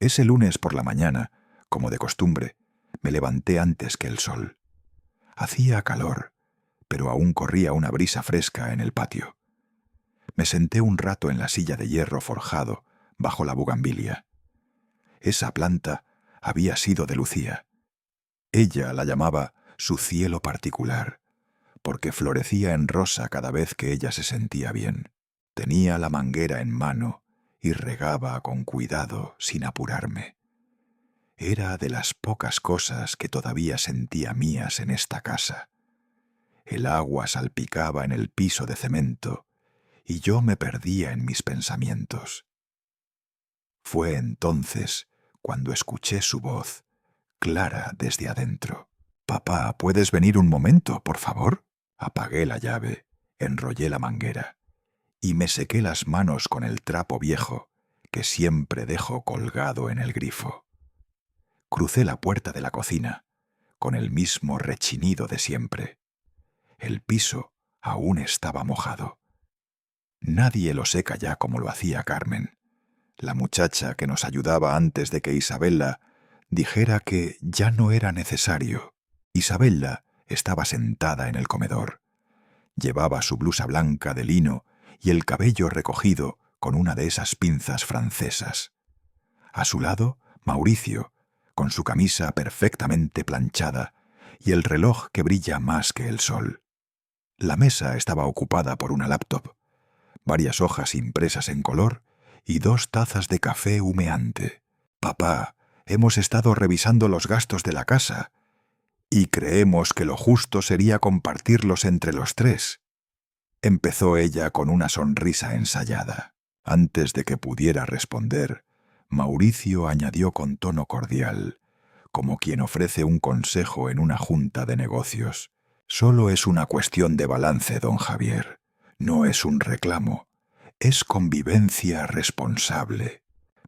Ese lunes por la mañana, como de costumbre, me levanté antes que el sol. Hacía calor, pero aún corría una brisa fresca en el patio. Me senté un rato en la silla de hierro forjado bajo la bugambilia. Esa planta había sido de Lucía. Ella la llamaba su cielo particular, porque florecía en rosa cada vez que ella se sentía bien. Tenía la manguera en mano y regaba con cuidado sin apurarme. Era de las pocas cosas que todavía sentía mías en esta casa. El agua salpicaba en el piso de cemento y yo me perdía en mis pensamientos. Fue entonces cuando escuché su voz, clara desde adentro. «Papá, ¿puedes venir un momento, por favor?» Apagué la llave, enrollé la manguera y me sequé las manos con el trapo viejo que siempre dejo colgado en el grifo. Crucé la puerta de la cocina, con el mismo rechinido de siempre. El piso aún estaba mojado. Nadie lo seca ya como lo hacía Carmen, la muchacha que nos ayudaba antes de que Isabella dijera que ya no era necesario. Isabella estaba sentada en el comedor. Llevaba su blusa blanca de lino y el cabello recogido con una de esas pinzas francesas. A su lado, Mauricio, con su camisa perfectamente planchada y el reloj que brilla más que el sol. La mesa estaba ocupada por una laptop, varias hojas impresas en color y 2 tazas de café humeante. «Papá, hemos estado revisando los gastos de la casa y creemos que lo justo sería compartirlos entre los 3. Empezó ella con una sonrisa ensayada. Antes de que pudiera responder, Mauricio añadió con tono cordial, como quien ofrece un consejo en una junta de negocios: «Solo es una cuestión de balance, don Javier. No es un reclamo. Es convivencia responsable».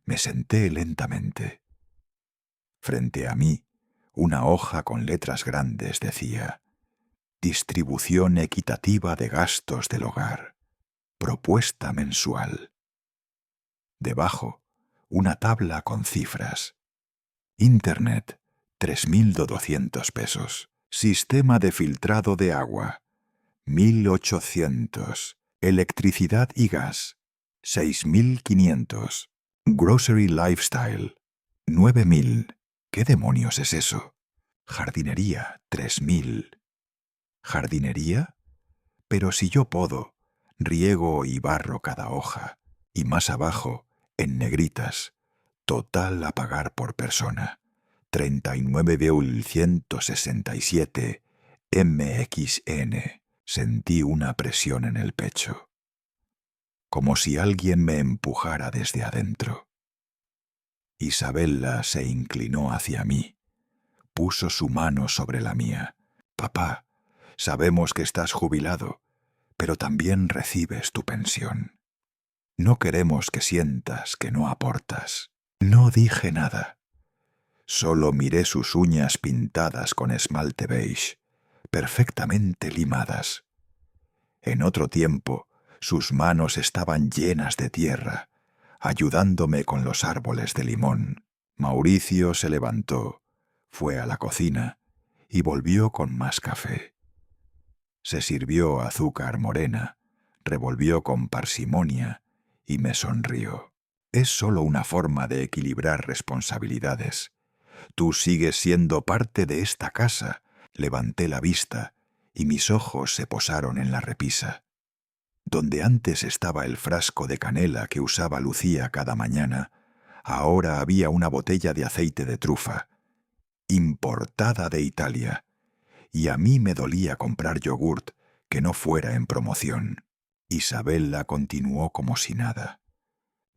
Me senté lentamente. Frente a mí, una hoja con letras grandes decía: «Distribución equitativa de gastos del hogar. Propuesta mensual». Debajo, una tabla con cifras. Internet, 3.200 pesos. Sistema de filtrado de agua, 1.800. Electricidad y gas, 6.500. Grocery Lifestyle, 9.000. ¿Qué demonios es eso? Jardinería, 3.000. ¿Jardinería? Pero si yo podo, riego y barro cada hoja. Y más abajo, en negritas, total a pagar por persona, 39,167 MXN. Sentí una presión en el pecho, como si alguien me empujara desde adentro. Isabella se inclinó hacia mí, puso su mano sobre la mía. «Papá, sabemos que estás jubilado, pero también recibes tu pensión. No queremos que sientas que no aportas». No dije nada. Solo miré sus uñas pintadas con esmalte beige, perfectamente limadas. En otro tiempo, sus manos estaban llenas de tierra, ayudándome con los árboles de limón. Mauricio se levantó, fue a la cocina y volvió con más café. Se sirvió azúcar morena, revolvió con parsimonia y me sonrió. «Es solo una forma de equilibrar responsabilidades. Tú sigues siendo parte de esta casa». Levanté la vista y mis ojos se posaron en la repisa. Donde antes estaba el frasco de canela que usaba Lucía cada mañana, ahora había una botella de aceite de trufa, importada de Italia, y a mí me dolía comprar yogurt que no fuera en promoción. Isabella continuó como si nada.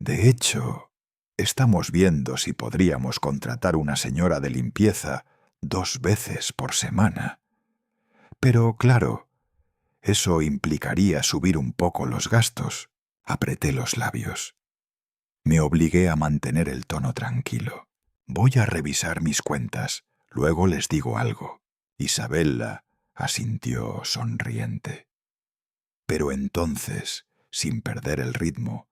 «De hecho, estamos viendo si podríamos contratar una señora de limpieza 2 veces por semana. Pero, claro, eso implicaría subir un poco los gastos». Apreté los labios. Me obligué a mantener el tono tranquilo. «Voy a revisar mis cuentas, luego les digo algo». Isabella asintió sonriente. Pero entonces, sin perder el ritmo,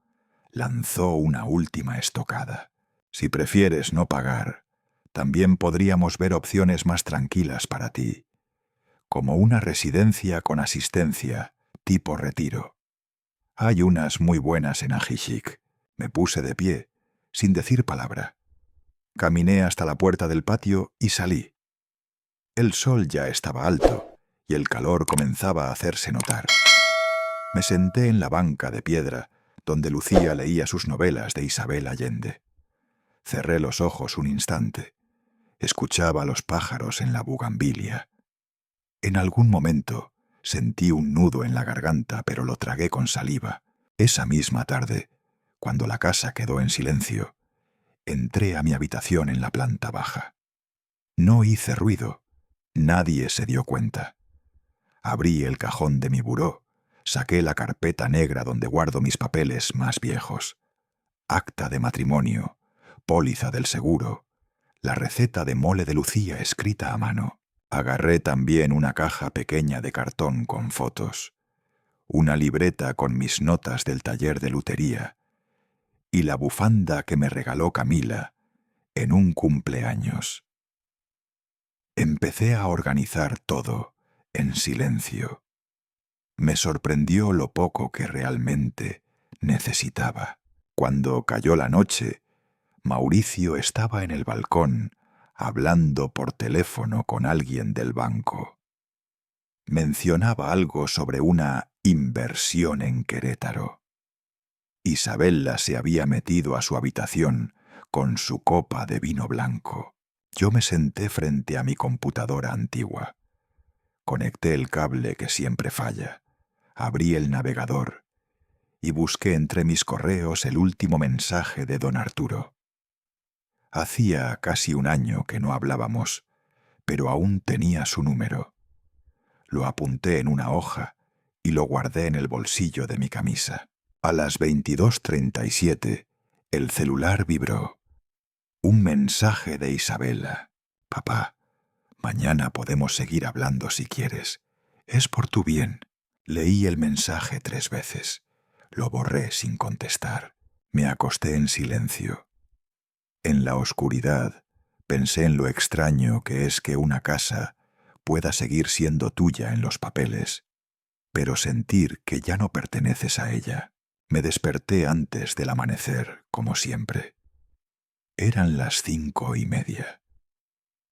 lanzó una última estocada. Si prefieres no pagar, también podríamos ver opciones más tranquilas para ti, como una residencia con asistencia, tipo retiro. Hay unas muy buenas en Ajijic. Me puse de pie, sin decir palabra. Caminé hasta la puerta del patio y salí. El sol ya estaba alto y el calor comenzaba a hacerse notar. Me senté en la banca de piedra donde Lucía leía sus novelas de Isabel Allende. Cerré los ojos un instante. Escuchaba a los pájaros en la bugambilia. En algún momento sentí un nudo en la garganta, pero lo tragué con saliva. Esa misma tarde, cuando la casa quedó en silencio, entré a mi habitación en la planta baja. No hice ruido. Nadie se dio cuenta. Abrí el cajón de mi buró, saqué la carpeta negra donde guardo mis papeles más viejos. Acta de matrimonio, póliza del seguro, la receta de mole de Lucía escrita a mano. Agarré también una caja pequeña de cartón con fotos, una libreta con mis notas del taller de lutería y la bufanda que me regaló Camila en un cumpleaños. Empecé a organizar todo en silencio. Me sorprendió lo poco que realmente necesitaba. Cuando cayó la noche, Mauricio estaba en el balcón hablando por teléfono con alguien del banco. Mencionaba algo sobre una inversión en Querétaro. Isabella se había metido a su habitación con su copa de vino blanco. Yo me senté frente a mi computadora antigua. Conecté el cable que siempre falla, abrí el navegador y busqué entre mis correos el último mensaje de don Arturo. Hacía casi un año que no hablábamos, pero aún tenía su número. Lo apunté en una hoja y lo guardé en el bolsillo de mi camisa. A las 22:37, el celular vibró. Un mensaje de Isabela. Papá, mañana podemos seguir hablando si quieres. Es por tu bien. Leí el mensaje 3 veces. Lo borré sin contestar. Me acosté en silencio. En la oscuridad, pensé en lo extraño que es que una casa pueda seguir siendo tuya en los papeles, pero sentir que ya no perteneces a ella. Me desperté antes del amanecer, como siempre. Eran las 5:30.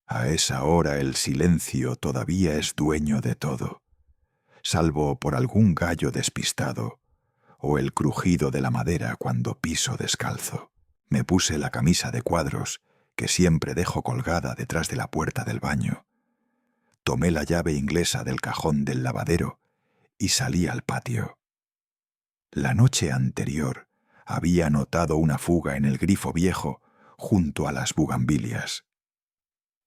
A esa hora el silencio todavía es dueño de todo, salvo por algún gallo despistado o el crujido de la madera cuando piso descalzo. Me puse la camisa de cuadros que siempre dejo colgada detrás de la puerta del baño. Tomé la llave inglesa del cajón del lavadero y salí al patio. La noche anterior había notado una fuga en el grifo viejo junto a las bugambilias.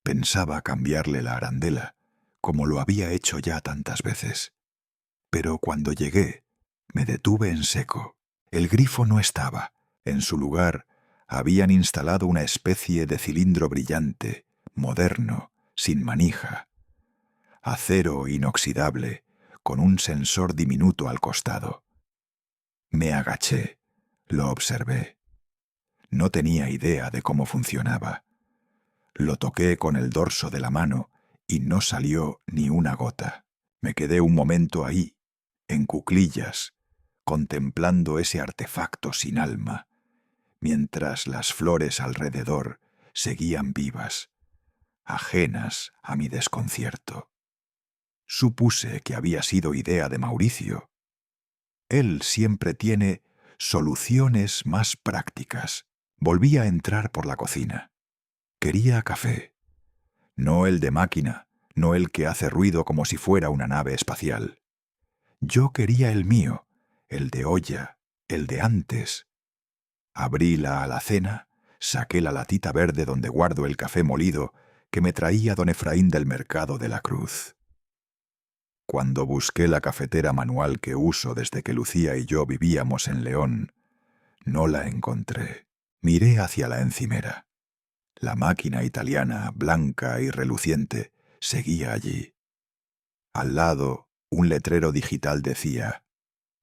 Pensaba cambiarle la arandela, como lo había hecho ya tantas veces. Pero cuando llegué, me detuve en seco. El grifo no estaba. En su lugar, habían instalado una especie de cilindro brillante, moderno, sin manija. Acero inoxidable, con un sensor diminuto al costado. Me agaché, lo observé. No tenía idea de cómo funcionaba. Lo toqué con el dorso de la mano y no salió ni una gota. Me quedé un momento ahí, en cuclillas, contemplando ese artefacto sin alma, mientras las flores alrededor seguían vivas, ajenas a mi desconcierto. Supuse que había sido idea de Mauricio. Él siempre tiene soluciones más prácticas. Volví a entrar por la cocina. Quería café. No el de máquina, no el que hace ruido como si fuera una nave espacial. Yo quería el mío, el de olla, el de antes. Abrí la alacena, saqué la latita verde donde guardo el café molido que me traía don Efraín del mercado de la Cruz. Cuando busqué la cafetera manual que uso desde que Lucía y yo vivíamos en León, no la encontré. Miré hacia la encimera. La máquina italiana, blanca y reluciente, seguía allí. Al lado, un letrero digital decía: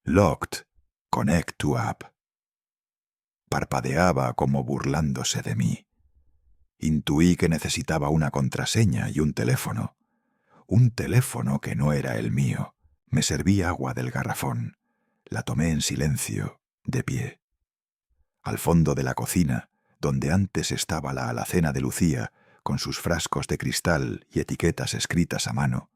Locked, connect to app. Parpadeaba como burlándose de mí. Intuí que necesitaba una contraseña y un teléfono. Un teléfono que no era el mío. Me serví agua del garrafón. La tomé en silencio, de pie. Al fondo de la cocina, donde antes estaba la alacena de Lucía, con sus frascos de cristal y etiquetas escritas a mano,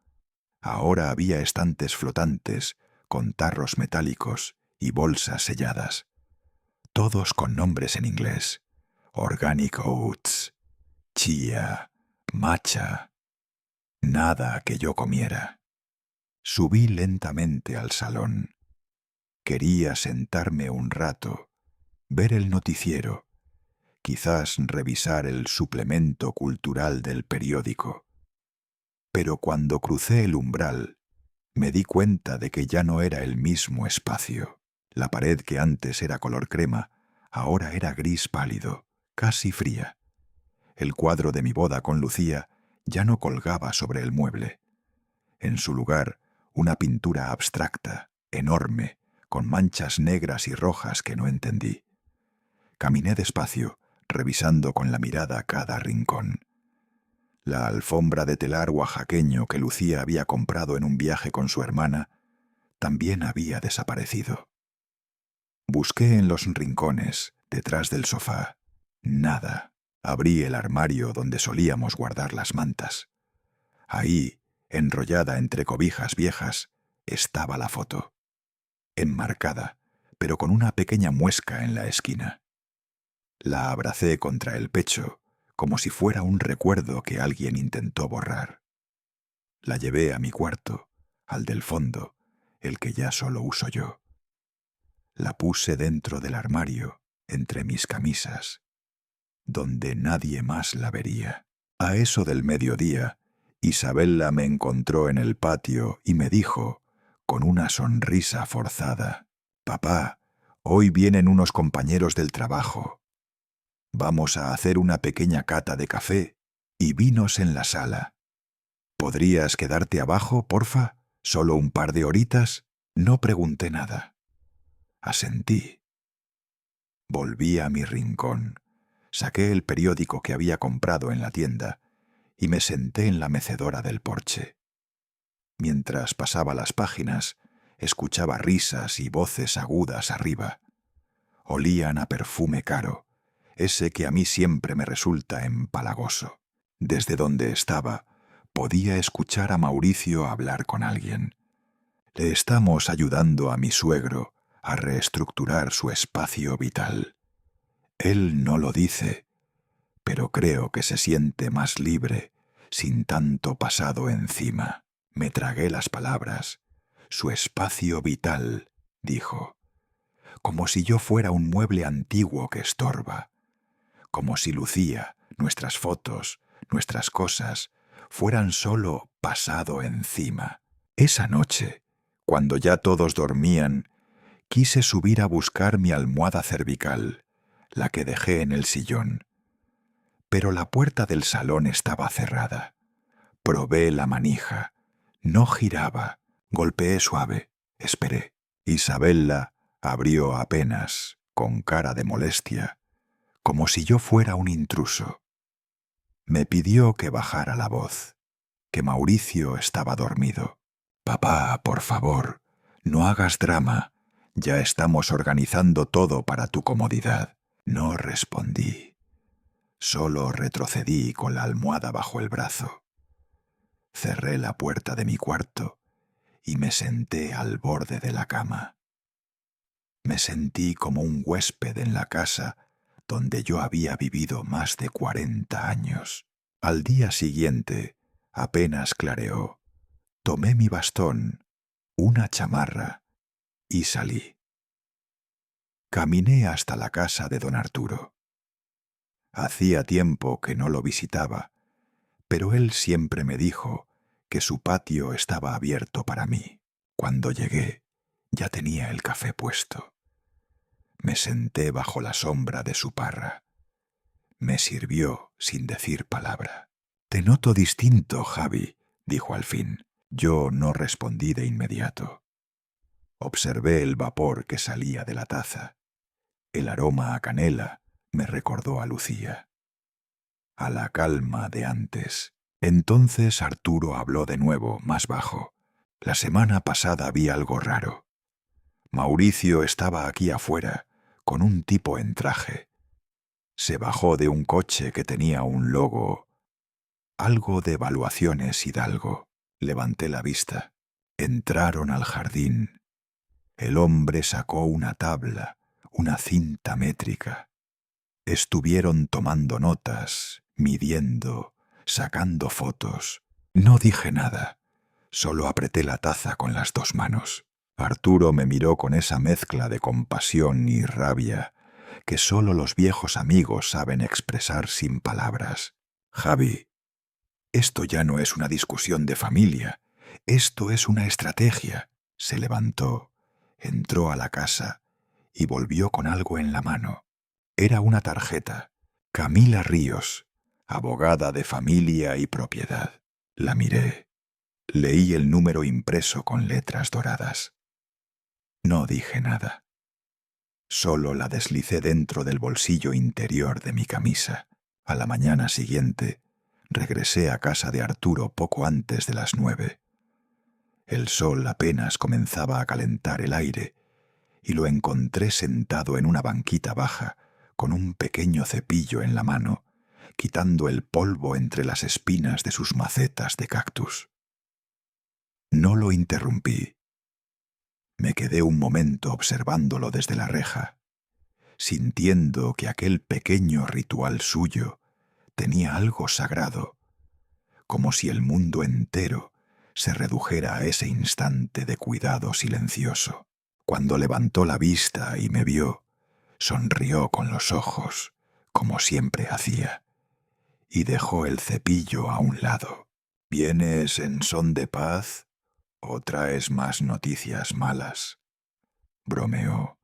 ahora había estantes flotantes, con tarros metálicos y bolsas selladas, todos con nombres en inglés: Organic Oats, Chia, Matcha. Nada que yo comiera. Subí lentamente al salón. Quería sentarme un rato, ver el noticiero, quizás revisar el suplemento cultural del periódico. Pero cuando crucé el umbral, me di cuenta de que ya no era el mismo espacio. La pared que antes era color crema, ahora era gris pálido, casi fría. El cuadro de mi boda con Lucía ya no colgaba sobre el mueble. En su lugar, una pintura abstracta, enorme, con manchas negras y rojas que no entendí. Caminé despacio, revisando con la mirada cada rincón. La alfombra de telar oaxaqueño que Lucía había comprado en un viaje con su hermana también había desaparecido. Busqué en los rincones, detrás del sofá. Nada. Abrí el armario donde solíamos guardar las mantas. Ahí, enrollada entre cobijas viejas, estaba la foto. Enmarcada, pero con una pequeña muesca en la esquina. La abracé contra el pecho, como si fuera un recuerdo que alguien intentó borrar. La llevé a mi cuarto, al del fondo, el que ya solo uso yo. La puse dentro del armario, entre mis camisas, donde nadie más la vería. A eso del mediodía, Isabella me encontró en el patio y me dijo, con una sonrisa forzada: «Papá, hoy vienen unos compañeros del trabajo. Vamos a hacer una pequeña cata de café y vinos en la sala. ¿Podrías quedarte abajo, porfa? ¿Solo un par de horitas?» No pregunté nada. Asentí. Volví a mi rincón. Saqué el periódico que había comprado en la tienda y me senté en la mecedora del porche. Mientras pasaba las páginas, escuchaba risas y voces agudas arriba. Olían a perfume caro, ese que a mí siempre me resulta empalagoso. Desde donde estaba, podía escuchar a Mauricio hablar con alguien. Le estamos ayudando a mi suegro a reestructurar su espacio vital. Él no lo dice, pero creo que se siente más libre, sin tanto pasado encima. Me tragué las palabras. Su espacio vital, dijo, como si yo fuera un mueble antiguo que estorba, como si Lucía, nuestras fotos, nuestras cosas, fueran solo pasado encima. Esa noche, cuando ya todos dormían, quise subir a buscar mi almohada cervical, la que dejé en el sillón. Pero la puerta del salón estaba cerrada. Probé la manija. No giraba. Golpeé suave. Esperé. Isabella abrió apenas, con cara de molestia, como si yo fuera un intruso. Me pidió que bajara la voz, que Mauricio estaba dormido. «Papá, por favor, no hagas drama. Ya estamos organizando todo para tu comodidad». No respondí. Solo retrocedí con la almohada bajo el brazo. Cerré la puerta de mi cuarto y me senté al borde de la cama. Me sentí como un huésped en la casa donde yo había vivido más de 40 años. Al día siguiente, apenas clareó, tomé mi bastón, una chamarra y salí. Caminé hasta la casa de don Arturo. Hacía tiempo que no lo visitaba, pero él siempre me dijo que su patio estaba abierto para mí. Cuando llegué, ya tenía el café puesto. Me senté bajo la sombra de su parra. Me sirvió sin decir palabra. «Te noto distinto, Javi», dijo al fin. Yo no respondí de inmediato. Observé el vapor que salía de la taza. El aroma a canela me recordó a Lucía, a la calma de antes. Entonces Arturo habló de nuevo, más bajo. La semana pasada vi algo raro. Mauricio estaba aquí afuera, con un tipo en traje. Se bajó de un coche que tenía un logo, algo de Evaluaciones Hidalgo. Levanté la vista. Entraron al jardín. El hombre sacó una tabla, una cinta métrica. Estuvieron tomando notas, midiendo, sacando fotos. No dije nada, solo apreté la taza con las dos manos. Arturo me miró con esa mezcla de compasión y rabia que solo los viejos amigos saben expresar sin palabras. Javi, esto ya no es una discusión de familia, esto es una estrategia. Se levantó, entró a la casa y volvió con algo en la mano. Era una tarjeta. Camila Ríos, abogada de familia y propiedad. La miré. Leí el número impreso con letras doradas. No dije nada. Solo la deslicé dentro del bolsillo interior de mi camisa. A la mañana siguiente, regresé a casa de Arturo poco antes de las 9. El sol apenas comenzaba a calentar el aire y lo encontré sentado en una banquita baja, con un pequeño cepillo en la mano, quitando el polvo entre las espinas de sus macetas de cactus. No lo interrumpí. Me quedé un momento observándolo desde la reja, sintiendo que aquel pequeño ritual suyo tenía algo sagrado, como si el mundo entero se redujera a ese instante de cuidado silencioso. Cuando levantó la vista y me vio, sonrió con los ojos, como siempre hacía, y dejó el cepillo a un lado. ¿Vienes en son de paz o traes más noticias malas?, bromeó,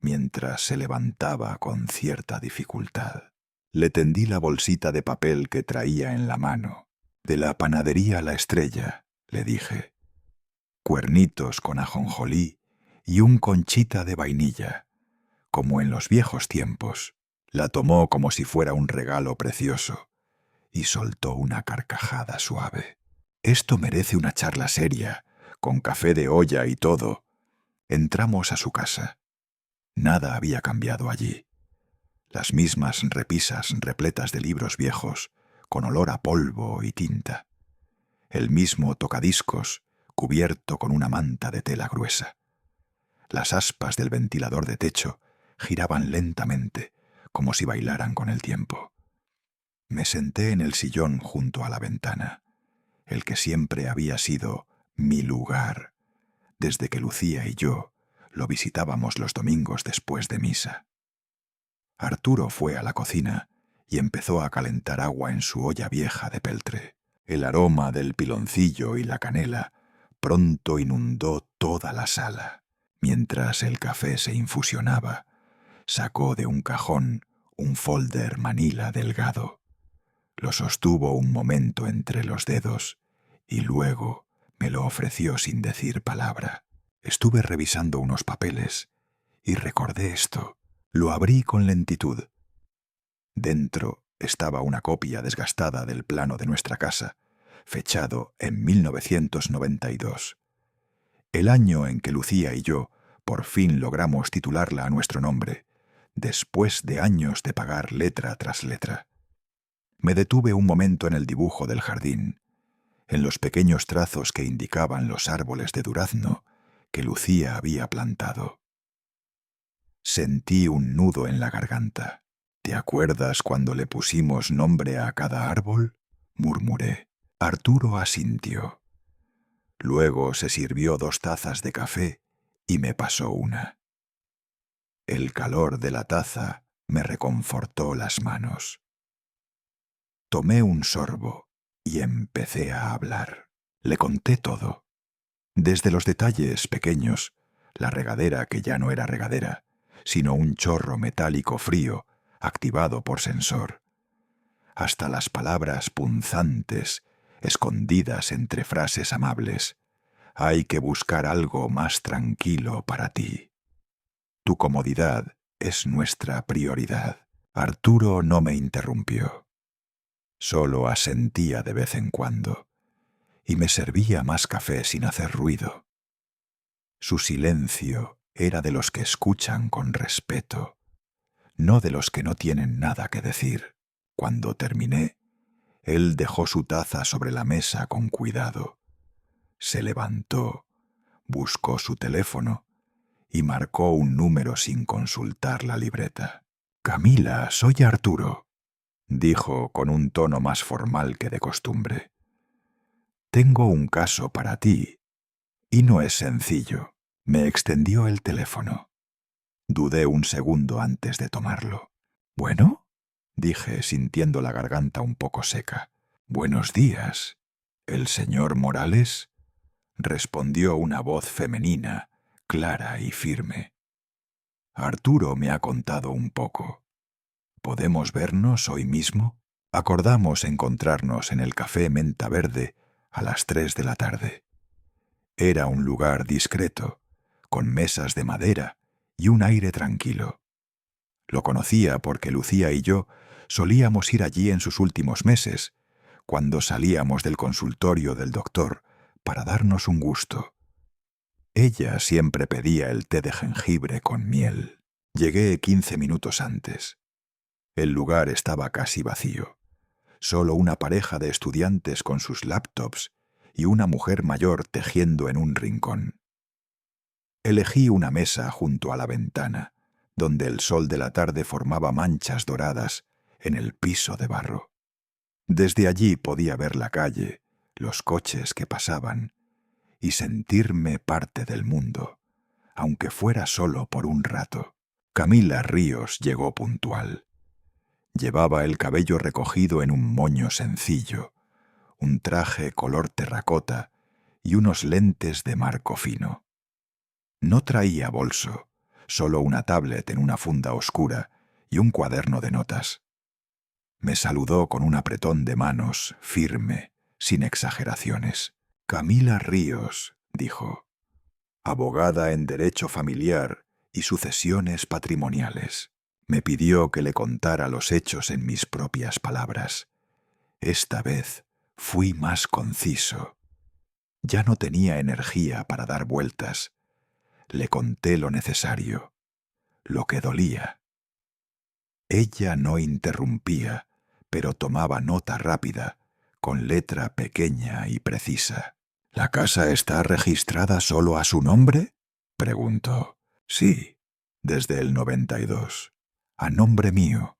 mientras se levantaba con cierta dificultad. Le tendí la bolsita de papel que traía en la mano. De la panadería La Estrella, le dije. Cuernitos con ajonjolí y un conchita de vainilla, como en los viejos tiempos. La tomó como si fuera un regalo precioso y soltó una carcajada suave. Esto merece una charla seria, con café de olla y todo. Entramos a su casa. Nada había cambiado allí. Las mismas repisas repletas de libros viejos, con olor a polvo y tinta. El mismo tocadiscos, cubierto con una manta de tela gruesa. Las aspas del ventilador de techo giraban lentamente, como si bailaran con el tiempo. Me senté en el sillón junto a la ventana, el que siempre había sido mi lugar, desde que Lucía y yo lo visitábamos los domingos después de misa. Arturo fue a la cocina y empezó a calentar agua en su olla vieja de peltre. El aroma del piloncillo y la canela pronto inundó toda la sala. Mientras el café se infusionaba, sacó de un cajón un folder manila delgado. Lo sostuvo un momento entre los dedos y luego me lo ofreció sin decir palabra. Estuve revisando unos papeles y recordé esto. Lo abrí con lentitud. Dentro estaba una copia desgastada del plano de nuestra casa, fechado en 1992. El año en que Lucía y yo por fin logramos titularla a nuestro nombre, después de años de pagar letra tras letra. Me detuve un momento en el dibujo del jardín, en los pequeños trazos que indicaban los árboles de durazno que Lucía había plantado. Sentí un nudo en la garganta. ¿Te acuerdas cuando le pusimos nombre a cada árbol?, murmuré. Arturo asintió. Luego se sirvió 2 tazas de café y me pasó una. El calor de la taza me reconfortó las manos. Tomé un sorbo y empecé a hablar. Le conté todo. Desde los detalles pequeños, la regadera que ya no era regadera, sino un chorro metálico frío activado por sensor, hasta las palabras punzantes escondidas entre frases amables. Hay que buscar algo más tranquilo para ti. Tu comodidad es nuestra prioridad. Arturo no me interrumpió. Solo asentía de vez en cuando y me servía más café sin hacer ruido. Su silencio era de los que escuchan con respeto, no de los que no tienen nada que decir. Cuando terminé, él dejó su taza sobre la mesa con cuidado. Se levantó, buscó su teléfono y marcó un número sin consultar la libreta. «Camila, soy Arturo», dijo con un tono más formal que de costumbre. «Tengo un caso para ti, y no es sencillo». Me extendió el teléfono. Dudé un segundo antes de tomarlo. «¿Bueno?», dije, sintiendo la garganta un poco seca. «Buenos días. ¿El señor Morales?», respondió una voz femenina, clara y firme. «Arturo me ha contado un poco. ¿Podemos vernos hoy mismo?». Acordamos encontrarnos en el Café Menta Verde a las 3 de la tarde. Era un lugar discreto, con mesas de madera y un aire tranquilo. Lo conocía porque Lucía y yo solíamos ir allí en sus últimos meses, cuando salíamos del consultorio del doctor para darnos un gusto. Ella siempre pedía el té de jengibre con miel. Llegué 15 minutos antes. El lugar estaba casi vacío. Solo una pareja de estudiantes con sus laptops y una mujer mayor tejiendo en un rincón. Elegí una mesa junto a la ventana, donde el sol de la tarde formaba manchas doradas en el piso de barro. Desde allí podía ver la calle, los coches que pasaban, y sentirme parte del mundo, aunque fuera solo por un rato. Camila Ríos llegó puntual. Llevaba el cabello recogido en un moño sencillo, un traje color terracota y unos lentes de marco fino. No traía bolso, solo una tablet en una funda oscura y un cuaderno de notas. Me saludó con un apretón de manos, firme, sin exageraciones. «Camila Ríos», dijo, «abogada en derecho familiar y sucesiones patrimoniales». Me pidió que le contara los hechos en mis propias palabras. Esta vez fui más conciso. Ya no tenía energía para dar vueltas. Le conté lo necesario, lo que dolía. Ella no interrumpía, pero tomaba nota rápida, con letra pequeña y precisa. «¿La casa está registrada solo a su nombre?», preguntó. «Sí, desde el 92. A nombre mío.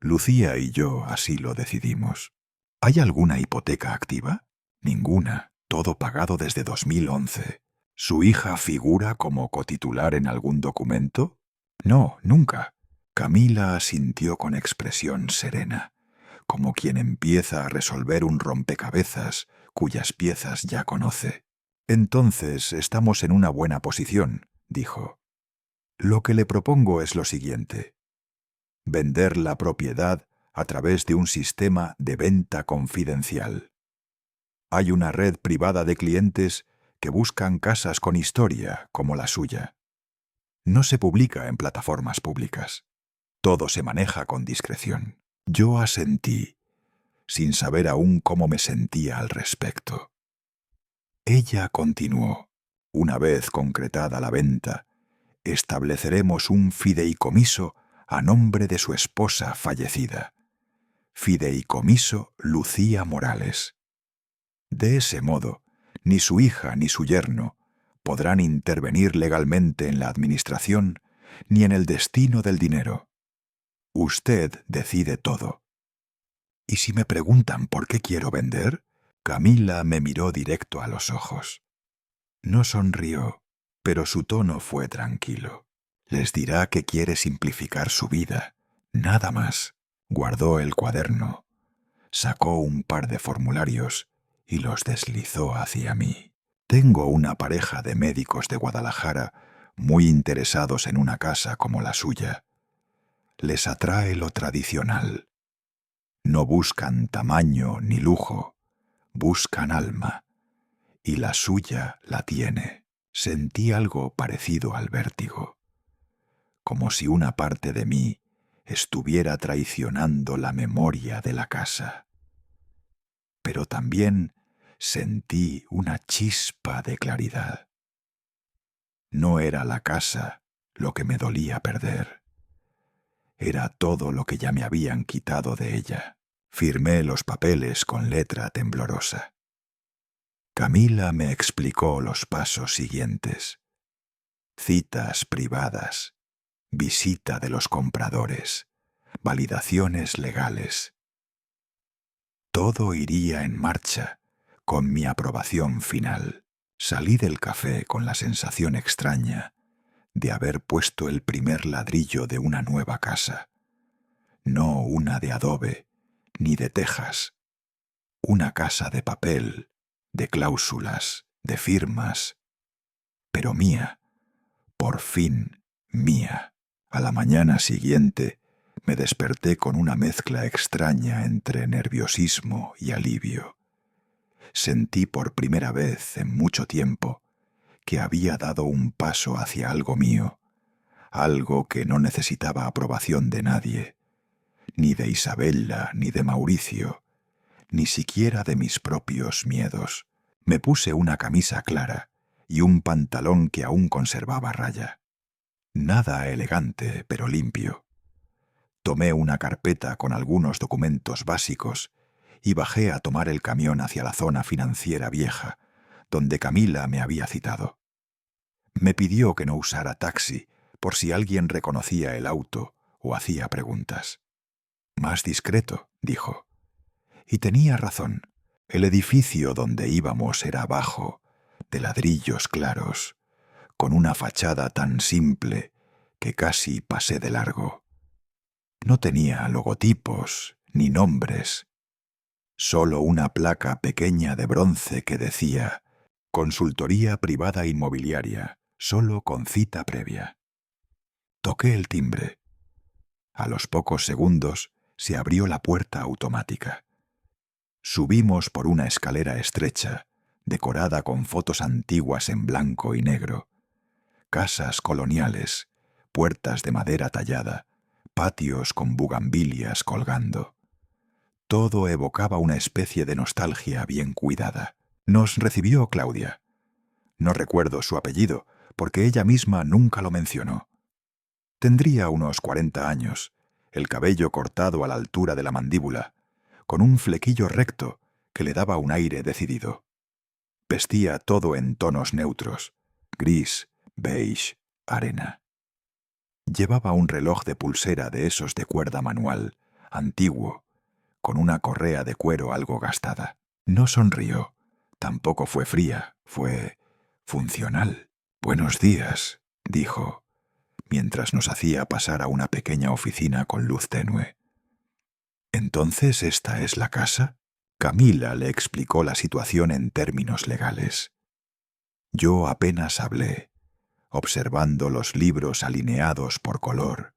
Lucía y yo así lo decidimos». «¿Hay alguna hipoteca activa?». «Ninguna, todo pagado desde 2011. ¿Su hija figura como cotitular en algún documento?». «No, nunca». Camila asintió con expresión serena, como quien empieza a resolver un rompecabezas cuyas piezas ya conoce. «Entonces estamos en una buena posición», dijo. «Lo que le propongo es lo siguiente: vender la propiedad a través de un sistema de venta confidencial. Hay una red privada de clientes que buscan casas con historia como la suya. No se publica en plataformas públicas. Todo se maneja con discreción». Yo asentí, sin saber aún cómo me sentía al respecto. Ella continuó. «Una vez concretada la venta, estableceremos un fideicomiso a nombre de su esposa fallecida. Fideicomiso Lucía Morales. De ese modo, ni su hija ni su yerno podrán intervenir legalmente en la administración ni en el destino del dinero. Usted decide todo». «¿Y si me preguntan por qué quiero vender?». Camila me miró directo a los ojos. No sonrió, pero su tono fue tranquilo. «Les dirá que quiere simplificar su vida, nada más». Guardó el cuaderno, sacó un par de formularios y los deslizó hacia mí. «Tengo una pareja de médicos de Guadalajara muy interesados en una casa como la suya. Les atrae lo tradicional. No buscan tamaño ni lujo, buscan alma, y la suya la tiene». Sentí algo parecido al vértigo. como si una parte de mí estuviera traicionando la memoria de la casa. Pero también sentí una chispa de claridad. No era la casa lo que me dolía perder. Era todo lo que ya me habían quitado de ella. Firmé los papeles con letra temblorosa. Camila me explicó los pasos siguientes. Citas privadas, visita de los compradores, validaciones legales. Todo iría en marcha con mi aprobación final. Salí del café con la sensación extraña de haber puesto el primer ladrillo de una nueva casa. No una de adobe ni de tejas. Una casa de papel, de cláusulas, de firmas, pero mía, por fin mía. A la mañana siguiente me desperté con una mezcla extraña entre nerviosismo y alivio. Sentí por primera vez en mucho tiempo que había dado un paso hacia algo mío, algo que no necesitaba aprobación de nadie, ni de Isabella ni de Mauricio, ni siquiera de mis propios miedos. Me puse una camisa clara y un pantalón que aún conservaba raya. Nada elegante, pero limpio. Tomé una carpeta con algunos documentos básicos y bajé a tomar el camión hacia la zona financiera vieja, donde Camila me había citado. Me pidió que no usara taxi por si alguien reconocía el auto o hacía preguntas. Más discreto, dijo. Y tenía razón. El edificio donde íbamos era bajo, de ladrillos claros, con una fachada tan simple que casi pasé de largo. No tenía logotipos ni nombres, solo una placa pequeña de bronce que decía «Consultoría privada inmobiliaria, solo con cita previa». Toqué el timbre. A los pocos segundos se abrió la puerta automática. Subimos por una escalera estrecha, decorada con fotos antiguas en blanco y negro. Casas coloniales, puertas de madera tallada, patios con bugambilias colgando. Todo evocaba una especie de nostalgia bien cuidada. Nos recibió Claudia. No recuerdo su apellido, porque ella misma nunca lo mencionó. Tendría unos 40 años, el cabello cortado a la altura de la mandíbula, con un flequillo recto que le daba un aire decidido. Vestía todo en tonos neutros, gris, beige, arena. Llevaba un reloj de pulsera de esos de cuerda manual, antiguo, con una correa de cuero algo gastada. No sonrió, tampoco fue fría, fue funcional. «Buenos días», dijo, mientras nos hacía pasar a una pequeña oficina con luz tenue. «¿Entonces esta es la casa?» Camila le explicó la situación en términos legales. Yo apenas hablé, observando los libros alineados por color,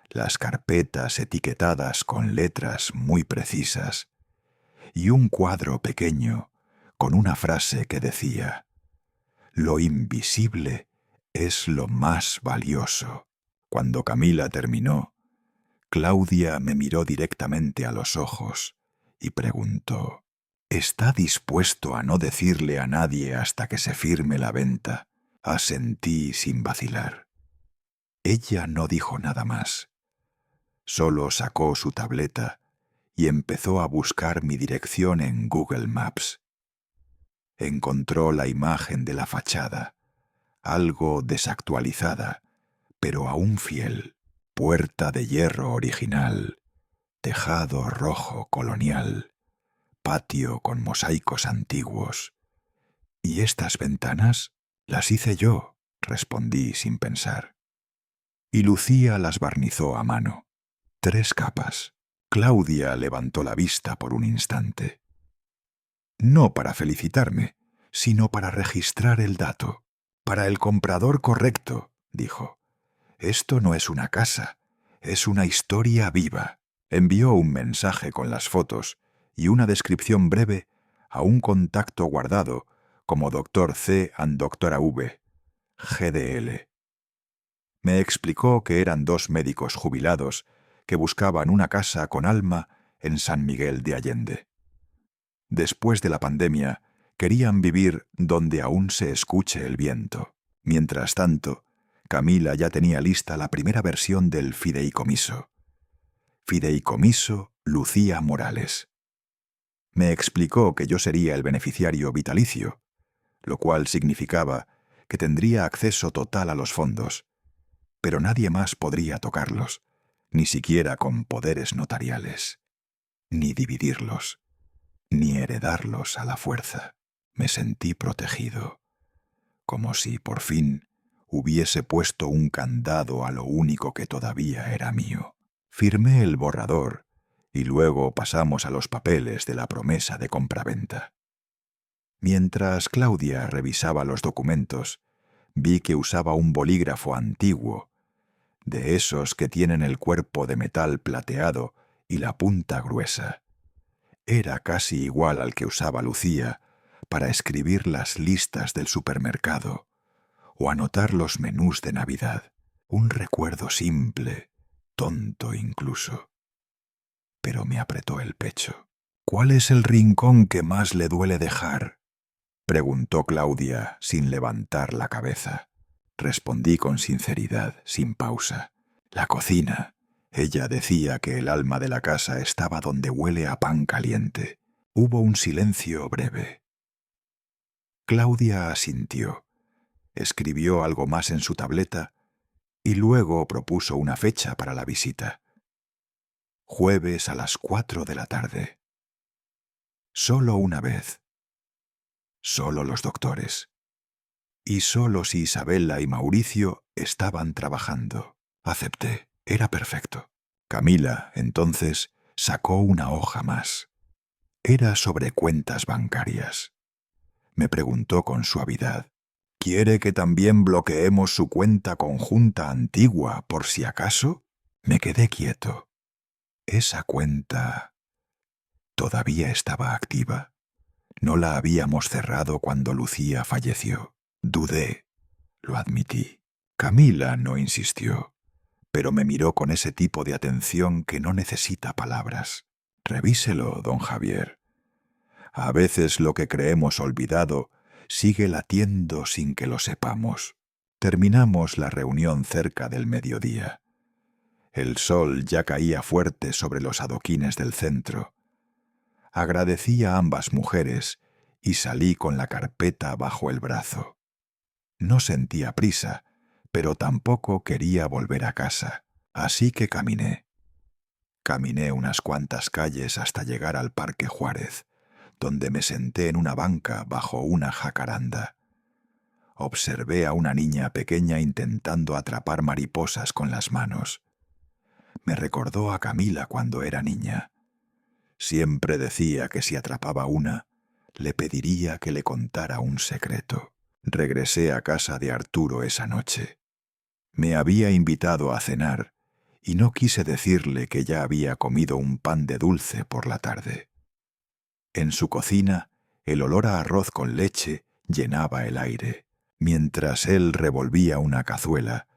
las carpetas etiquetadas con letras muy precisas y un cuadro pequeño con una frase que decía: «Lo invisible es lo más valioso». Cuando Camila terminó, Claudia me miró directamente a los ojos y preguntó: «¿Está dispuesto a no decirle a nadie hasta que se firme la venta?» Asentí sin vacilar. Ella no dijo nada más. Solo sacó su tableta y empezó a buscar mi dirección en Google Maps. Encontró la imagen de la fachada, algo desactualizada, pero aún fiel. Puerta de hierro original, tejado rojo colonial, patio con mosaicos antiguos. «¿Y estas ventanas?» «Las hice yo», respondí sin pensar. Y Lucía las barnizó a mano. 3 capas. Claudia levantó la vista por un instante. No para felicitarme, sino para registrar el dato. «Para el comprador correcto», dijo. «Esto no es una casa, es una historia viva». Envió un mensaje con las fotos y una descripción breve a un contacto guardado como Dr. C and Dra. V, GDL. Me explicó que eran 2 médicos jubilados que buscaban una casa con alma en San Miguel de Allende. Después de la pandemia, querían vivir donde aún se escuche el viento. Mientras tanto, Camila ya tenía lista la primera versión del fideicomiso. Fideicomiso Lucía Morales. Me explicó que yo sería el beneficiario vitalicio, lo cual significaba que tendría acceso total a los fondos, pero nadie más podría tocarlos, ni siquiera con poderes notariales, ni dividirlos, ni heredarlos a la fuerza. Me sentí protegido, como si por fin hubiese puesto un candado a lo único que todavía era mío. Firmé el borrador y luego pasamos a los papeles de la promesa de compraventa. Mientras Claudia revisaba los documentos, vi que usaba un bolígrafo antiguo, de esos que tienen el cuerpo de metal plateado y la punta gruesa. Era casi igual al que usaba Lucía para escribir las listas del supermercado o anotar los menús de Navidad. Un recuerdo simple, tonto incluso. Pero me apretó el pecho. ¿Cuál es el rincón que más le duele dejar?, preguntó Claudia sin levantar la cabeza. Respondí con sinceridad, sin pausa. La cocina. Ella decía que el alma de la casa estaba donde huele a pan caliente. Hubo un silencio breve. Claudia asintió. Escribió algo más en su tableta y luego propuso una fecha para la visita. Jueves a las 4 de la tarde. Solo una vez. Solo los doctores. Y solo si Isabela y Mauricio estaban trabajando. Acepté. Era perfecto. Camila, entonces, sacó una hoja más. Era sobre cuentas bancarias. Me preguntó con suavidad: ¿quiere que también bloqueemos su cuenta conjunta antigua por si acaso? Me quedé quieto. Esa cuenta todavía estaba activa. No la habíamos cerrado cuando Lucía falleció. Dudé, lo admití. Camila no insistió, pero me miró con ese tipo de atención que no necesita palabras. Revíselo, don Javier. A veces lo que creemos olvidado sigue latiendo sin que lo sepamos. Terminamos la reunión cerca del mediodía. El sol ya caía fuerte sobre los adoquines del centro. Agradecí a ambas mujeres y salí con la carpeta bajo el brazo. No sentía prisa, pero tampoco quería volver a casa, así que caminé. Caminé unas cuantas calles hasta llegar al Parque Juárez, donde me senté en una banca bajo una jacaranda. Observé a una niña pequeña intentando atrapar mariposas con las manos. Me recordó a Camila cuando era niña. Siempre decía que si atrapaba una, le pediría que le contara un secreto. Regresé a casa de Arturo esa noche. Me había invitado a cenar y no quise decirle que ya había comido un pan de dulce por la tarde. En su cocina, el olor a arroz con leche llenaba el aire. Mientras él revolvía una cazuela,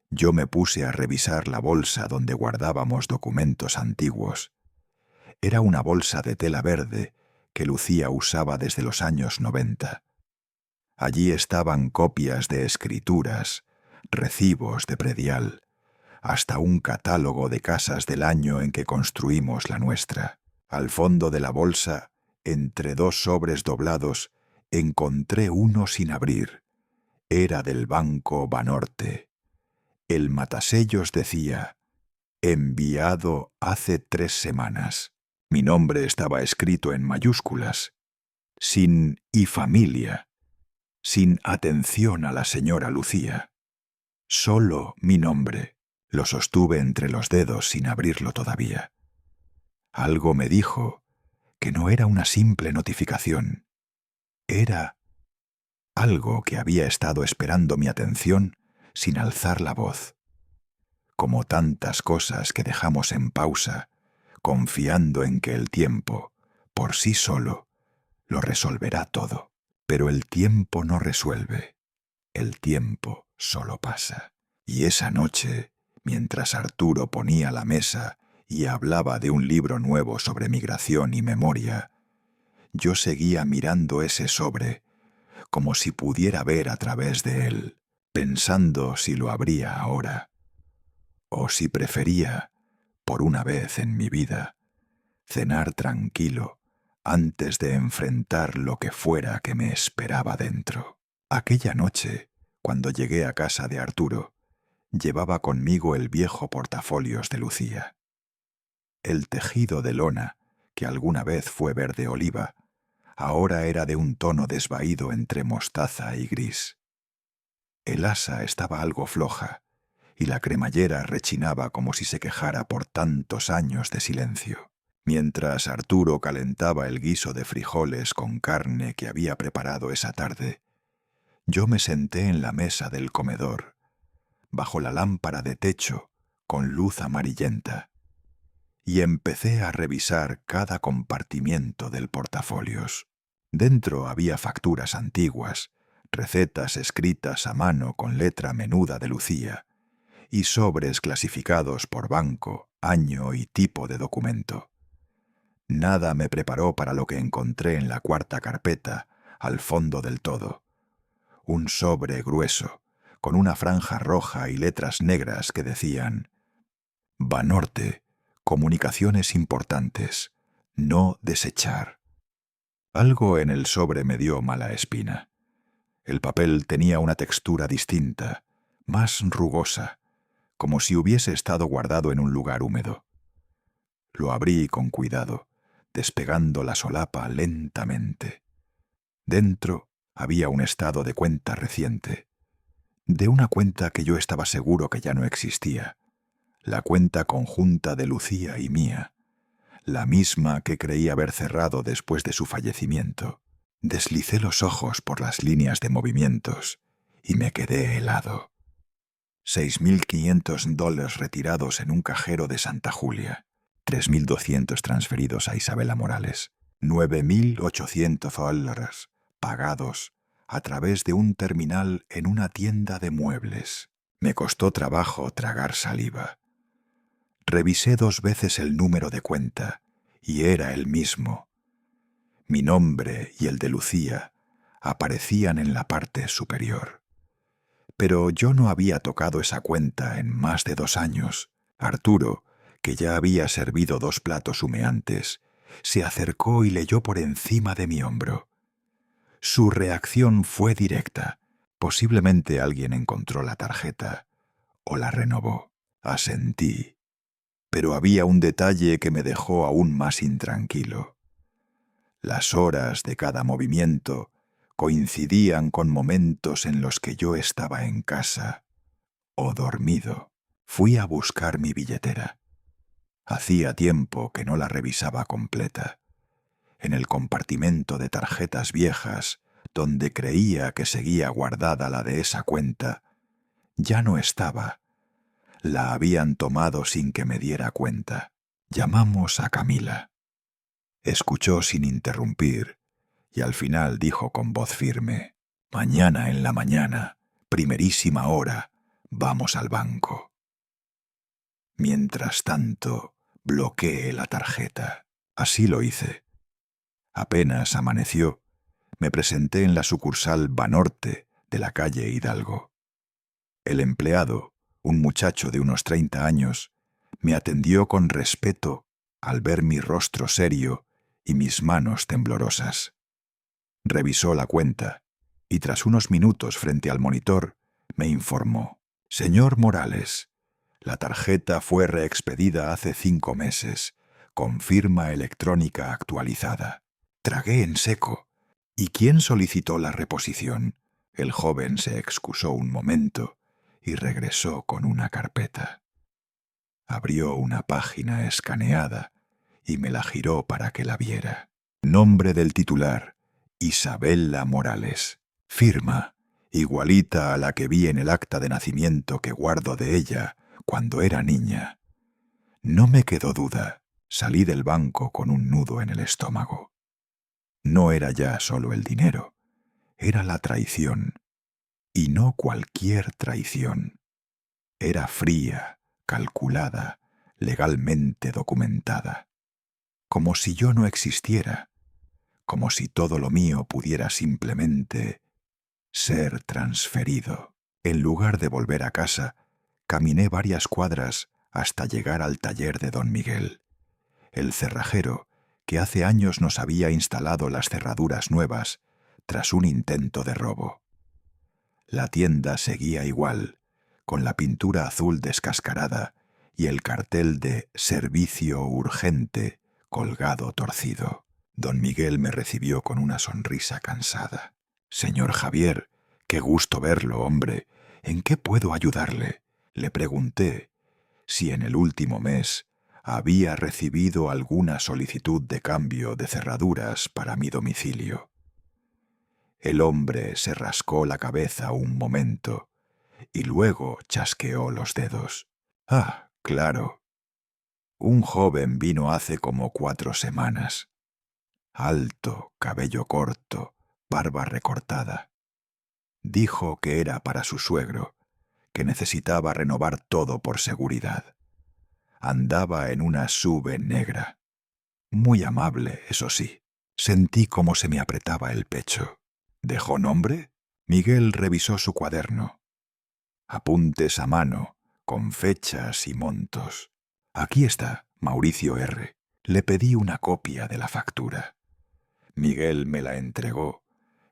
yo me puse a revisar la bolsa donde guardábamos documentos antiguos. Era una bolsa de tela verde que Lucía usaba desde los años 90. Allí estaban copias de escrituras, recibos de predial, hasta un catálogo de casas del año en que construimos la nuestra. Al fondo de la bolsa, entre 2 sobres doblados, encontré uno sin abrir. Era del Banco Banorte. El matasellos decía: enviado hace 3 semanas. Mi nombre estaba escrito en mayúsculas, sin y familia, sin atención a la señora Lucía. Solo mi nombre. Lo sostuve entre los dedos sin abrirlo todavía. Algo me dijo que no era una simple notificación. Era algo que había estado esperando mi atención sin alzar la voz. Como tantas cosas que dejamos en pausa, confiando en que el tiempo, por sí solo, lo resolverá todo. Pero el tiempo no resuelve. El tiempo solo pasa. Y esa noche, mientras Arturo ponía la mesa y hablaba de un libro nuevo sobre migración y memoria, yo seguía mirando ese sobre, como si pudiera ver a través de él, pensando si lo abría ahora, o si prefería, por una vez en mi vida, cenar tranquilo antes de enfrentar lo que fuera que me esperaba dentro. Aquella noche, cuando llegué a casa de Arturo, llevaba conmigo el viejo portafolios de Lucía. El tejido de lona, que alguna vez fue verde oliva, ahora era de un tono desvaído entre mostaza y gris. El asa estaba algo floja, y la cremallera rechinaba como si se quejara por tantos años de silencio. Mientras Arturo calentaba el guiso de frijoles con carne que había preparado esa tarde, yo me senté en la mesa del comedor, bajo la lámpara de techo, con luz amarillenta, y empecé a revisar cada compartimiento del portafolios. Dentro había facturas antiguas, recetas escritas a mano con letra menuda de Lucía, y sobres clasificados por banco, año y tipo de documento. Nada me preparó para lo que encontré en la cuarta carpeta, al fondo del todo. Un sobre grueso, con una franja roja y letras negras que decían: Banorte, comunicaciones importantes, no desechar. Algo en el sobre me dio mala espina. El papel tenía una textura distinta, más rugosa, como si hubiese estado guardado en un lugar húmedo. Lo abrí con cuidado, despegando la solapa lentamente. Dentro había un estado de cuenta reciente, de una cuenta que yo estaba seguro que ya no existía, la cuenta conjunta de Lucía y mía, la misma que creí haber cerrado después de su fallecimiento. Deslicé los ojos por las líneas de movimientos y me quedé helado. $6.500 retirados en un cajero de Santa Julia, 3.200 transferidos a Isabela Morales, $9.800 pagados a través de un terminal en una tienda de muebles. Me costó trabajo tragar saliva. Revisé 2 veces el número de cuenta y era el mismo. Mi nombre y el de Lucía aparecían en la parte superior. Pero yo no había tocado esa cuenta en más de 2 años. Arturo, que ya había servido 2 platos humeantes, se acercó y leyó por encima de mi hombro. Su reacción fue directa. Posiblemente alguien encontró la tarjeta o la renovó. Asentí. Pero había un detalle que me dejó aún más intranquilo. Las horas de cada movimiento coincidían con momentos en los que yo estaba en casa o dormido. Fui a buscar mi billetera. Hacía tiempo que no la revisaba completa. En el compartimento de tarjetas viejas, donde creía que seguía guardada la de esa cuenta, ya no estaba. La habían tomado sin que me diera cuenta. Llamamos a Camila. Escuchó sin interrumpir y al final dijo con voz firme: «Mañana en la mañana, primerísima hora, vamos al banco». Mientras tanto, bloqueé la tarjeta. Así lo hice. Apenas amaneció, me presenté en la sucursal Banorte de la calle Hidalgo. El empleado, un muchacho de unos 30 años, me atendió con respeto al ver mi rostro serio y mis manos temblorosas. Revisó la cuenta y tras unos minutos frente al monitor me informó: «Señor Morales, la tarjeta fue reexpedida hace 5 meses, con firma electrónica actualizada». Tragué en seco. ¿Y quién solicitó la reposición? El joven se excusó un momento y regresó con una carpeta. Abrió una página escaneada y me la giró para que la viera. Nombre del titular: Isabela Morales. Firma: igualita a la que vi en el acta de nacimiento que guardo de ella cuando era niña. No me quedó duda. Salí del banco con un nudo en el estómago. No era ya solo el dinero, era la traición, y no cualquier traición. Era fría, calculada, legalmente documentada. Como si yo no existiera, como si todo lo mío pudiera simplemente ser transferido. En lugar de volver a casa, caminé varias cuadras hasta llegar al taller de don Miguel, el cerrajero que hace años nos había instalado las cerraduras nuevas tras un intento de robo. La tienda seguía igual, con la pintura azul descascarada y el cartel de «Servicio urgente» colgado torcido. Don Miguel me recibió con una sonrisa cansada. «Señor Javier, qué gusto verlo, hombre. ¿En qué puedo ayudarle?», le pregunté si en el último mes había recibido alguna solicitud de cambio de cerraduras para mi domicilio. El hombre se rascó la cabeza un momento y luego chasqueó los dedos. «Ah, claro. Un joven vino hace como 4 semanas. Alto, cabello corto, barba recortada. Dijo que era para su suegro, que necesitaba renovar todo por seguridad. Andaba en una SUV negra. Muy amable, eso sí. Sentí cómo se me apretaba el pecho. ¿Dejó nombre?». Miguel revisó su cuaderno. Apuntes a mano, con fechas y montos. «Aquí está, Mauricio R». Le pedí una copia de la factura. Miguel me la entregó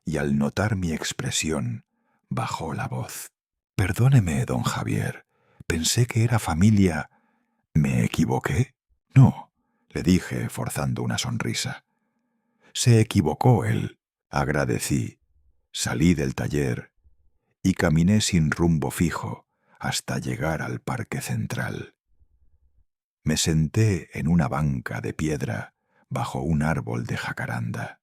y al notar mi expresión, bajó la voz. «Perdóneme, don Javier, pensé que era familia». «¿Me equivoqué?». «No», le dije forzando una sonrisa. «Se equivocó él». Agradecí, salí del taller y caminé sin rumbo fijo hasta llegar al Parque Central. Me senté en una banca de piedra bajo un árbol de jacaranda.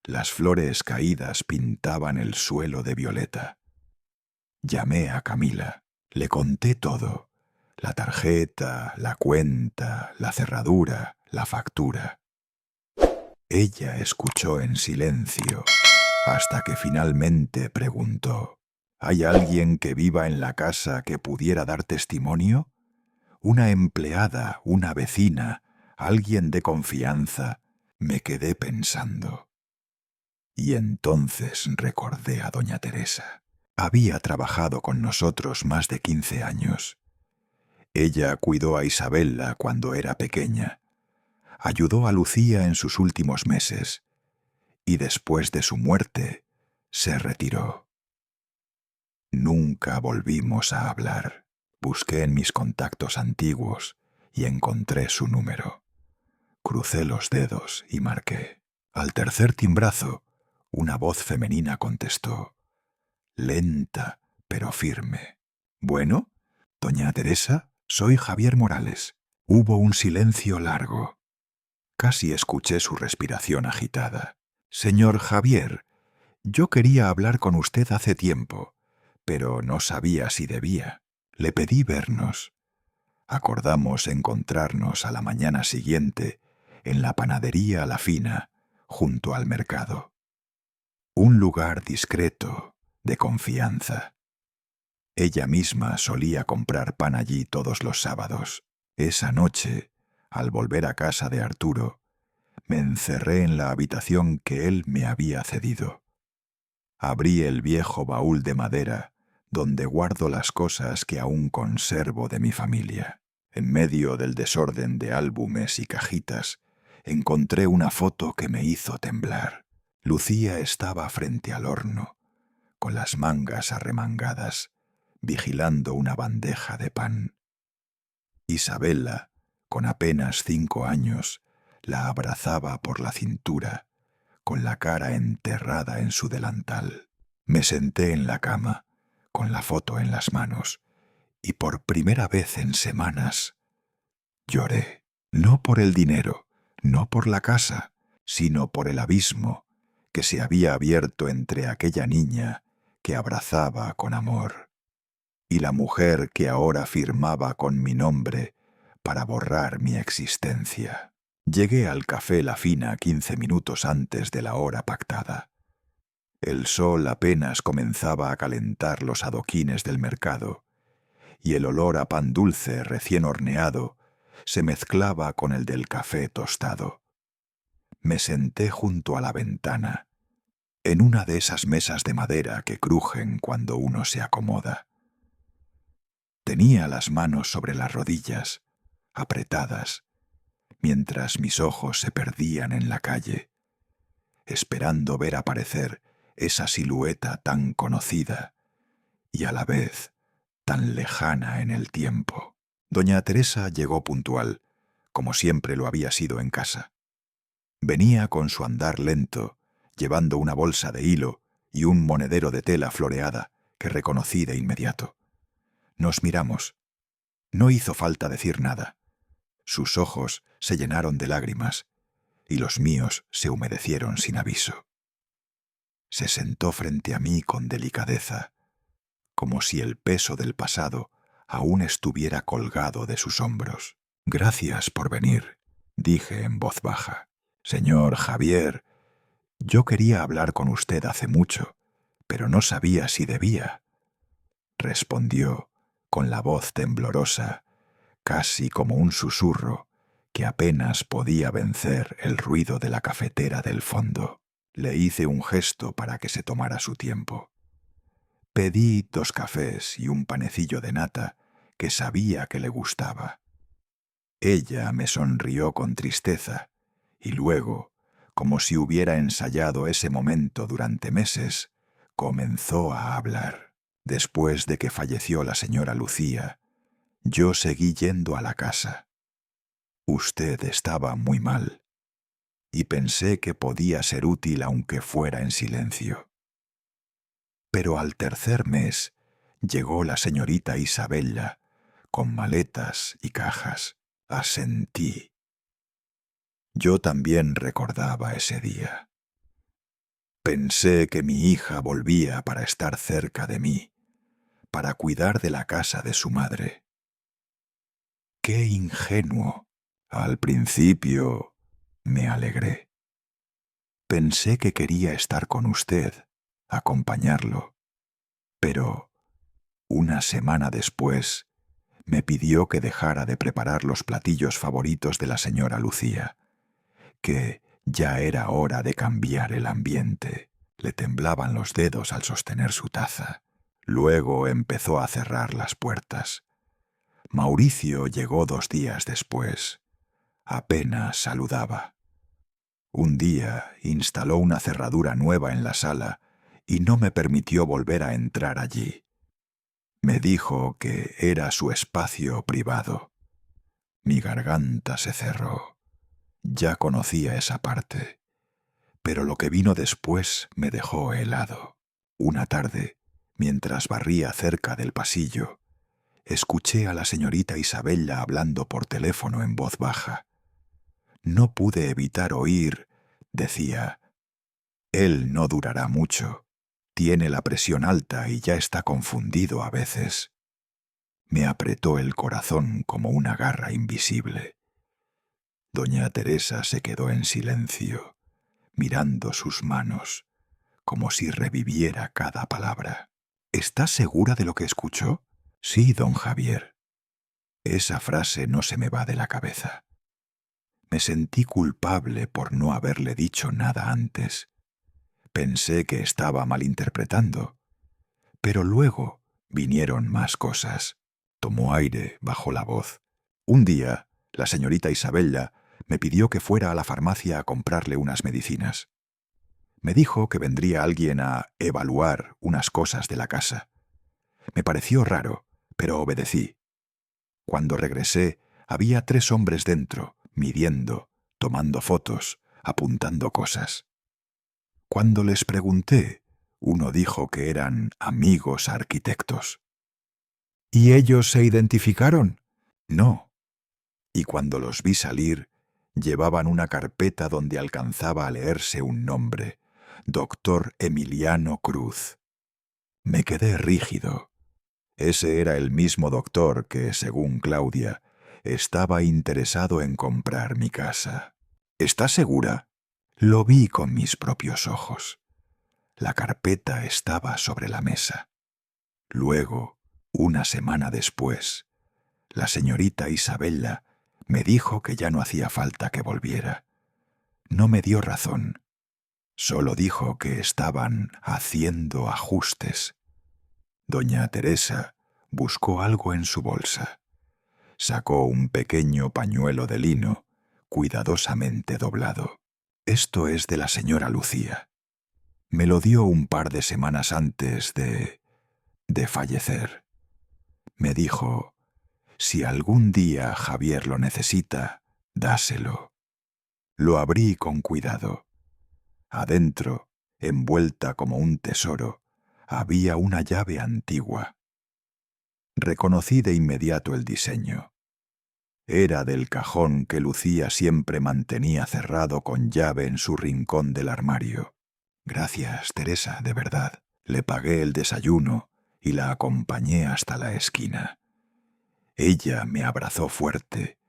Las flores caídas pintaban el suelo de violeta. Llamé a Camila, le conté todo: la tarjeta, la cuenta, la cerradura, la factura. Ella escuchó en silencio hasta que finalmente preguntó: «¿Hay alguien que viva en la casa que pudiera dar testimonio? ¿Una empleada, una vecina, alguien de confianza?». Me quedé pensando. Y entonces recordé a doña Teresa. Había trabajado con nosotros más de 15 años. Ella cuidó a Isabela cuando era pequeña, ayudó a Lucía en sus últimos meses y después de su muerte se retiró. Nunca volvimos a hablar. Busqué en mis contactos antiguos y encontré su número. Crucé los dedos y marqué. Al tercer timbrazo, una voz femenina contestó, lenta pero firme. «Bueno, doña Teresa, soy Javier Morales». Hubo un silencio largo. Casi escuché su respiración agitada. «Señor Javier, yo quería hablar con usted hace tiempo, pero no sabía si debía. Le pedí vernos. Acordamos encontrarnos a la mañana siguiente en la panadería La Fina, junto al mercado. Un lugar discreto, de confianza. Ella misma solía comprar pan allí todos los sábados. Esa noche, al volver a casa de Arturo, me encerré en la habitación que él me había cedido. Abrí el viejo baúl de madera donde guardo las cosas que aún conservo de mi familia. En medio del desorden de álbumes y cajitas, encontré una foto que me hizo temblar. Lucía estaba frente al horno, con las mangas arremangadas, vigilando una bandeja de pan. Isabela, con apenas 5 años, la abrazaba por la cintura, con la cara enterrada en su delantal. Me senté en la cama, con la foto en las manos, y por primera vez en semanas lloré. No por el dinero, no por la casa, sino por el abismo que se había abierto entre aquella niña que abrazaba con amor y la mujer que ahora firmaba con mi nombre para borrar mi existencia. Llegué al café La Fina 15 minutos antes de la hora pactada. El sol apenas comenzaba a calentar los adoquines del mercado, y el olor a pan dulce recién horneado se mezclaba con el del café tostado. Me senté junto a la ventana, en una de esas mesas de madera que crujen cuando uno se acomoda. Tenía las manos sobre las rodillas, apretadas, mientras mis ojos se perdían en la calle, esperando ver aparecer esa silueta tan conocida y a la vez tan lejana en el tiempo. Doña Teresa llegó puntual, como siempre lo había sido en casa. Venía con su andar lento, llevando una bolsa de hilo y un monedero de tela floreada que reconocí de inmediato. Nos miramos. No hizo falta decir nada. Sus ojos se llenaron de lágrimas y los míos se humedecieron sin aviso. Se sentó frente a mí con delicadeza, como si el peso del pasado aún estuviera colgado de sus hombros. «Gracias por venir», dije en voz baja. «Señor Javier, yo quería hablar con usted hace mucho, pero no sabía si debía», respondió con la voz temblorosa, casi como un susurro que apenas podía vencer el ruido de la cafetera del fondo. Le hice un gesto para que se tomara su tiempo. Pedí 2 cafés y un panecillo de nata que sabía que le gustaba. Ella me sonrió con tristeza y luego, como si hubiera ensayado ese momento durante meses, comenzó a hablar. Después de que falleció la señora Lucía, yo seguí yendo a la casa. Usted estaba muy mal y pensé que podía ser útil aunque fuera en silencio. Pero al tercer mes llegó la señorita Isabella con maletas y cajas. Asentí. Yo también recordaba ese día. Pensé que mi hija volvía para estar cerca de mí, para cuidar de la casa de su madre. ¡Qué ingenuo! Al principio me alegré. Pensé que quería estar con usted, acompañarlo. Pero, una semana después, me pidió que dejara de preparar los platillos favoritos de la señora Lucía, que ya era hora de cambiar el ambiente. Le temblaban los dedos al sostener su taza. Luego empezó a cerrar las puertas. Mauricio llegó 2 días después. Apenas saludaba. Un día instaló una cerradura nueva en la sala y no me permitió volver a entrar allí. Me dijo que era su espacio privado. Mi garganta se cerró. Ya conocía esa parte, pero lo que vino después me dejó helado. Una tarde, mientras barría cerca del pasillo, escuché a la señorita Isabella hablando por teléfono en voz baja. No pude evitar oír, decía, «Él no durará mucho. Tiene la presión alta y ya está confundido a veces». Me apretó el corazón como una garra invisible. Doña Teresa se quedó en silencio, mirando sus manos, como si reviviera cada palabra. «¿Está segura de lo que escuchó?» «Sí, don Javier». Esa frase no se me va de la cabeza. Me sentí culpable por no haberle dicho nada antes. Pensé que estaba malinterpretando. Pero luego vinieron más cosas. Tomó aire, bajó la voz. Un día, la señorita Isabella me pidió que fuera a la farmacia a comprarle unas medicinas. Me dijo que vendría alguien a evaluar unas cosas de la casa. Me pareció raro, pero obedecí. Cuando regresé, había 3 hombres dentro, midiendo, tomando fotos, apuntando cosas. Cuando les pregunté, uno dijo que eran amigos arquitectos. ¿Y ellos se identificaron? No. Y cuando los vi salir, llevaban una carpeta donde alcanzaba a leerse un nombre, Dr. Emiliano Cruz. Me quedé rígido. Ese era el mismo doctor que, según Claudia, estaba interesado en comprar mi casa. ¿Estás segura? Lo vi con mis propios ojos. La carpeta estaba sobre la mesa. Luego Una semana después, la señorita Isabella me dijo que ya no hacía falta que volviera. No me dio razón. Solo dijo que estaban haciendo ajustes. Doña Teresa buscó algo en su bolsa. Sacó un pequeño pañuelo de lino, cuidadosamente doblado. Esto es de la señora Lucía. Me lo dio un par de semanas antes de fallecer. Me dijo, si algún día Javier lo necesita, dáselo. Lo abrí con cuidado. Adentro, envuelta como un tesoro, había una llave antigua. Reconocí de inmediato el diseño. Era del cajón que Lucía siempre mantenía cerrado con llave en su rincón del armario. Gracias, Teresa, de verdad. Le pagué el desayuno y la acompañé hasta la esquina. Ella me abrazó fuerte,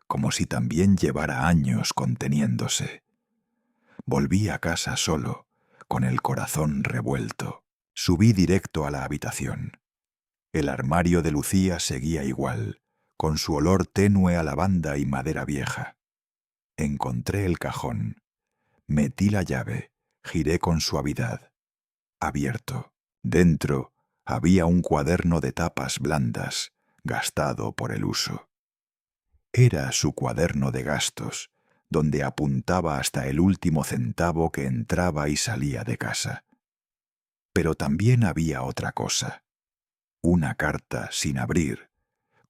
como si también llevara años conteniéndose. Volví a casa solo, con el corazón revuelto. Subí directo a la habitación. El armario de Lucía seguía igual, con su olor tenue a lavanda y madera vieja. Encontré el cajón. Metí la llave, giré con suavidad. Abierto. Dentro había un cuaderno de tapas blandas, gastado por el uso. Era su cuaderno de gastos, donde apuntaba hasta el último centavo que entraba y salía de casa. Pero también había otra cosa. Una carta sin abrir,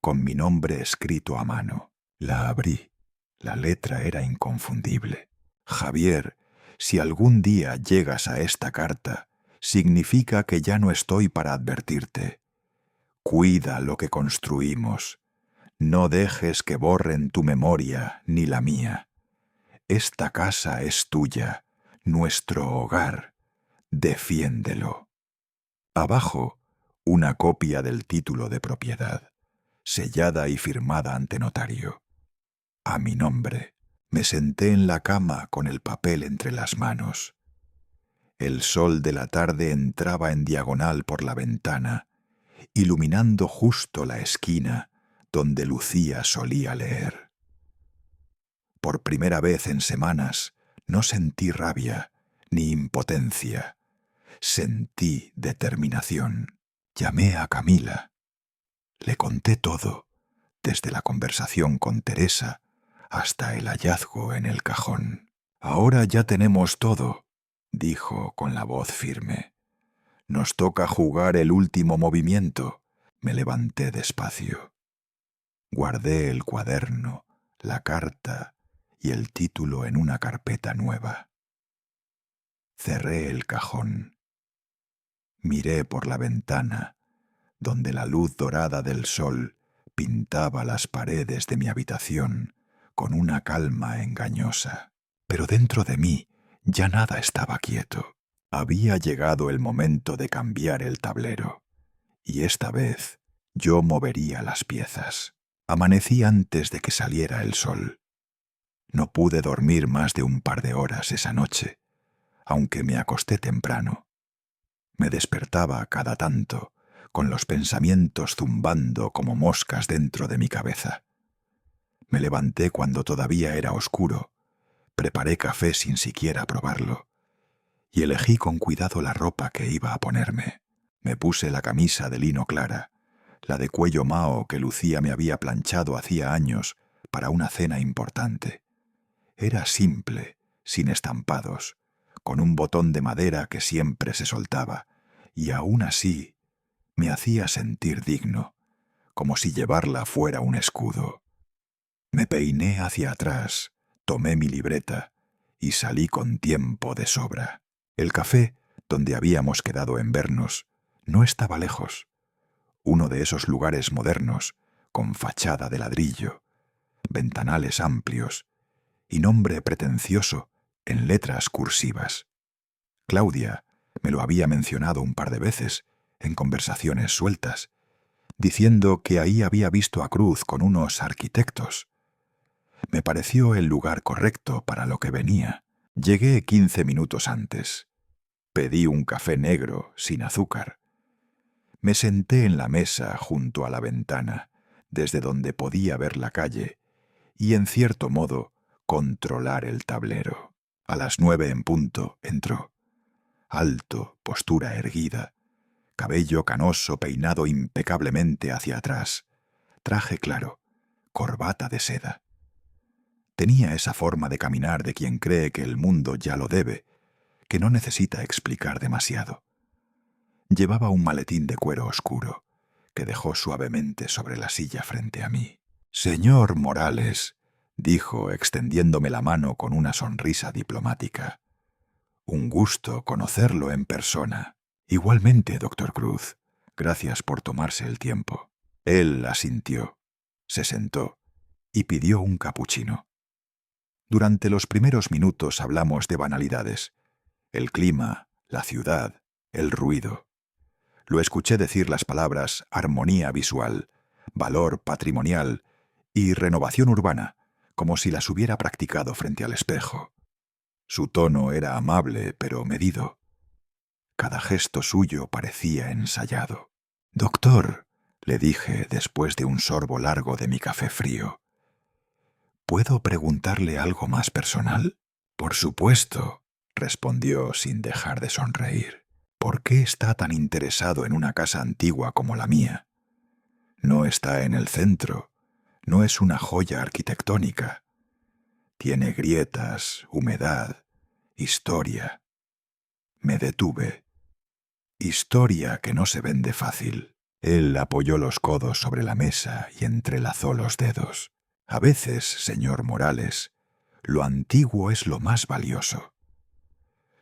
con mi nombre escrito a mano. La abrí. La letra era inconfundible. Javier, si algún día llegas a esta carta, significa que ya no estoy para advertirte. Cuida lo que construimos. No dejes que borren tu memoria ni la mía. Esta casa es tuya, nuestro hogar. Defiéndelo. Abajo, una copia del título de propiedad, sellada y firmada ante notario. A mi nombre. Me senté en la cama con el papel entre las manos. El sol de la tarde entraba en diagonal por la ventana, iluminando justo la esquina donde Lucía solía leer. Por primera vez en semanas no sentí rabia ni impotencia. Sentí determinación. Llamé a Camila. Le conté todo, desde la conversación con Teresa hasta el hallazgo en el cajón. Ahora ya tenemos todo, dijo con la voz firme. Nos toca jugar el último movimiento. Me levanté despacio. Guardé el cuaderno, la carta y el título en una carpeta nueva. Cerré el cajón. Miré por la ventana, donde la luz dorada del sol pintaba las paredes de mi habitación con una calma engañosa. Pero dentro de mí ya nada estaba quieto. Había llegado el momento de cambiar el tablero, y esta vez yo movería las piezas. Amanecí antes de que saliera el sol. No pude dormir más de un par de horas esa noche, aunque me acosté temprano. Me despertaba cada tanto, con los pensamientos zumbando como moscas dentro de mi cabeza. Me levanté cuando todavía era oscuro, preparé café sin siquiera probarlo, y elegí con cuidado la ropa que iba a ponerme. Me puse la camisa de lino clara, la de cuello mao que Lucía me había planchado hacía años para una cena importante. Era simple, sin estampados, con un botón de madera que siempre se soltaba, y aún así me hacía sentir digno, como si llevarla fuera un escudo. Me peiné hacia atrás, tomé mi libreta y salí con tiempo de sobra. El café, donde habíamos quedado en vernos, no estaba lejos. Uno de esos lugares modernos, con fachada de ladrillo, ventanales amplios y nombre pretencioso en letras cursivas. Claudia me lo había mencionado un par de veces en conversaciones sueltas, diciendo que ahí había visto a Cruz con unos arquitectos. Me pareció el lugar correcto para lo que venía. Llegué 15 minutos antes. Pedí un café negro sin azúcar. Me senté en la mesa junto a la ventana, desde donde podía ver la calle y, en cierto modo, controlar el tablero. A las 9 en punto entró. Alto, postura erguida, cabello canoso peinado impecablemente hacia atrás, traje claro, corbata de seda. Tenía esa forma de caminar de quien cree que el mundo ya lo debe, que no necesita explicar demasiado. Llevaba un maletín de cuero oscuro, que dejó suavemente sobre la silla frente a mí. «Señor Morales», dijo, extendiéndome la mano con una sonrisa diplomática. «Un gusto conocerlo en persona». «Igualmente, doctor Cruz. Gracias por tomarse el tiempo». Él asintió, se sentó y pidió un capuchino. Durante los primeros minutos hablamos de banalidades: el clima, la ciudad, el ruido. Lo escuché decir las palabras armonía visual, valor patrimonial y renovación urbana, como si las hubiera practicado frente al espejo. Su tono era amable, pero medido. Cada gesto suyo parecía ensayado. «Doctor», le dije después de un sorbo largo de mi café frío, «¿puedo preguntarle algo más personal?» «Por supuesto», respondió sin dejar de sonreír. «¿Por qué está tan interesado en una casa antigua como la mía? No está en el centro, no es una joya arquitectónica. Tiene grietas, humedad, historia». Me detuve. Historia que no se vende fácil. Él apoyó los codos sobre la mesa y entrelazó los dedos. «A veces, señor Morales, lo antiguo es lo más valioso.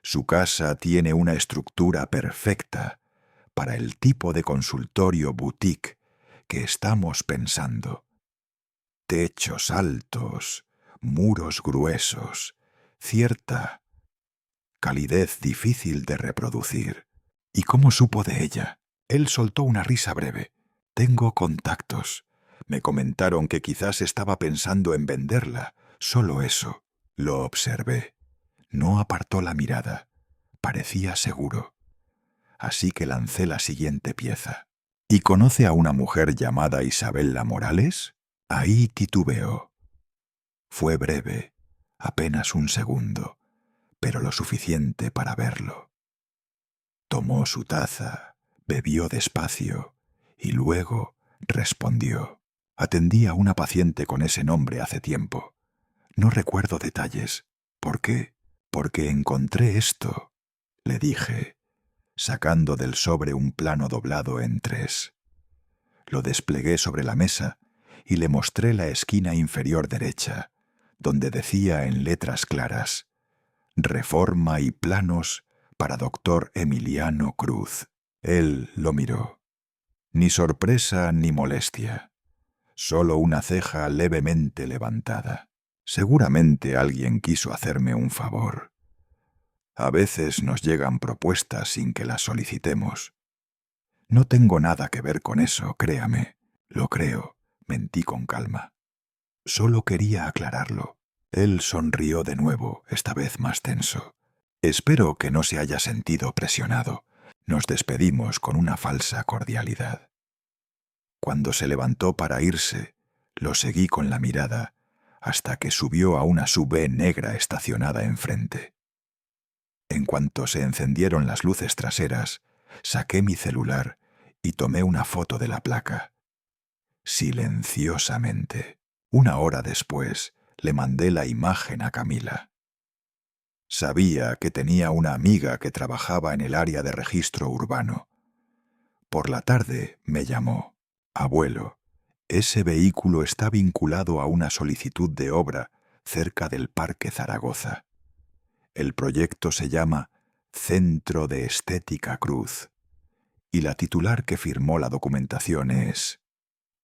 Su casa tiene una estructura perfecta para el tipo de consultorio boutique que estamos pensando. Techos altos, muros gruesos, cierta calidez difícil de reproducir». «¿Y cómo supo de ella?» Él soltó una risa breve. «Tengo contactos. Me comentaron que quizás estaba pensando en venderla. Solo eso». Lo observé. No apartó la mirada. Parecía seguro. Así que lancé la siguiente pieza. «¿Y conoce a una mujer llamada Isabella Morales?» Ahí titubeó. Fue breve, apenas un segundo, pero lo suficiente para verlo. Tomó su taza, bebió despacio y luego respondió. «Atendí a una paciente con ese nombre hace tiempo. No recuerdo detalles. ¿Por qué?» «Porque encontré esto», le dije, sacando del sobre un plano doblado en 3. Lo desplegué sobre la mesa y le mostré la esquina inferior derecha, donde decía en letras claras: «Reforma y planos para doctor Emiliano Cruz». Él lo miró. Ni sorpresa ni molestia, solo una ceja levemente levantada. Seguramente alguien quiso hacerme un favor. A veces nos llegan propuestas sin que las solicitemos. No tengo nada que ver con eso, créame. Lo creo, mentí con calma. Solo quería aclararlo. Él sonrió de nuevo, esta vez más tenso. Espero que no se haya sentido presionado. Nos despedimos con una falsa cordialidad. Cuando se levantó para irse, lo seguí con la mirada hasta que subió a una SUV negra estacionada enfrente. En cuanto se encendieron las luces traseras, saqué mi celular y tomé una foto de la placa. Silenciosamente. 1 hora después, le mandé la imagen a Camila. Sabía que tenía una amiga que trabajaba en el área de registro urbano. Por la tarde me llamó. «Abuelo, ese vehículo está vinculado a una solicitud de obra cerca del Parque Zaragoza. El proyecto se llama Centro de Estética Cruz y la titular que firmó la documentación es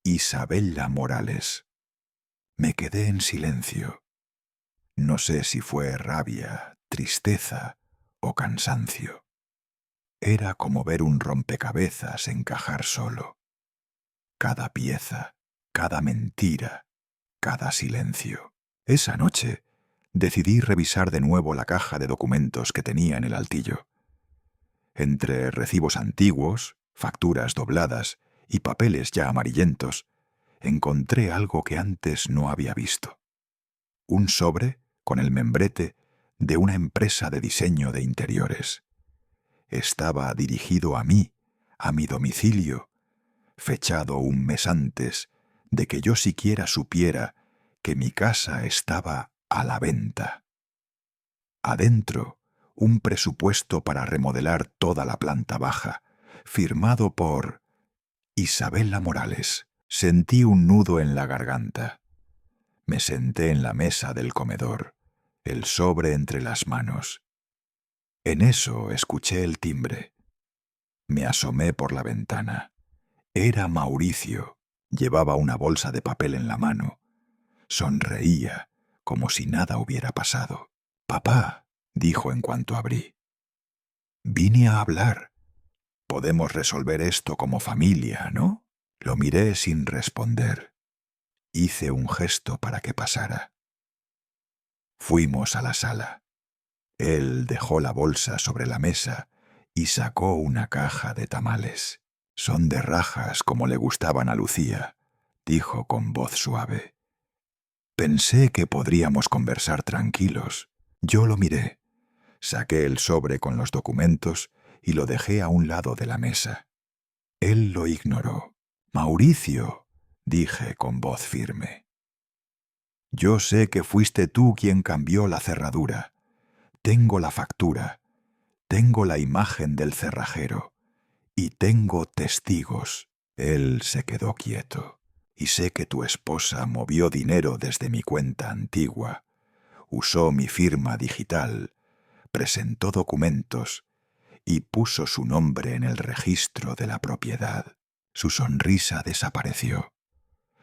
Isabella Morales». Me quedé en silencio. No sé si fue rabia, tristeza o cansancio. Era como ver un rompecabezas encajar solo. Cada pieza, cada mentira, cada silencio. Esa noche decidí revisar de nuevo la caja de documentos que tenía en el altillo. Entre recibos antiguos, facturas dobladas y papeles ya amarillentos, encontré algo que antes no había visto. Un sobre con el membrete de una empresa de diseño de interiores. Estaba dirigido a mí, a mi domicilio, fechado un mes antes de que yo siquiera supiera que mi casa estaba a la venta. Adentro, un presupuesto para remodelar toda la planta baja, firmado por Isabela Morales. Sentí un nudo en la garganta. Me senté en la mesa del comedor, el sobre entre las manos. En eso escuché el timbre. Me asomé por la ventana. Era Mauricio. Llevaba una bolsa de papel en la mano. Sonreía, como si nada hubiera pasado. «Papá», dijo en cuanto abrí. «Vine a hablar. Podemos resolver esto como familia, ¿no?» Lo miré sin responder. Hice un gesto para que pasara. Fuimos a la sala. Él dejó la bolsa sobre la mesa y sacó una caja de tamales. «Son de rajas como le gustaban a Lucía», dijo con voz suave. Pensé que podríamos conversar tranquilos. Yo lo miré. Saqué el sobre con los documentos y lo dejé a un lado de la mesa. Él lo ignoró. «Mauricio», dije con voz firme. «Yo sé que fuiste tú quien cambió la cerradura. Tengo la factura, tengo la imagen del cerrajero y tengo testigos». Él se quedó quieto. «Y sé que tu esposa movió dinero desde mi cuenta antigua, usó mi firma digital, presentó documentos y puso su nombre en el registro de la propiedad». Su sonrisa desapareció.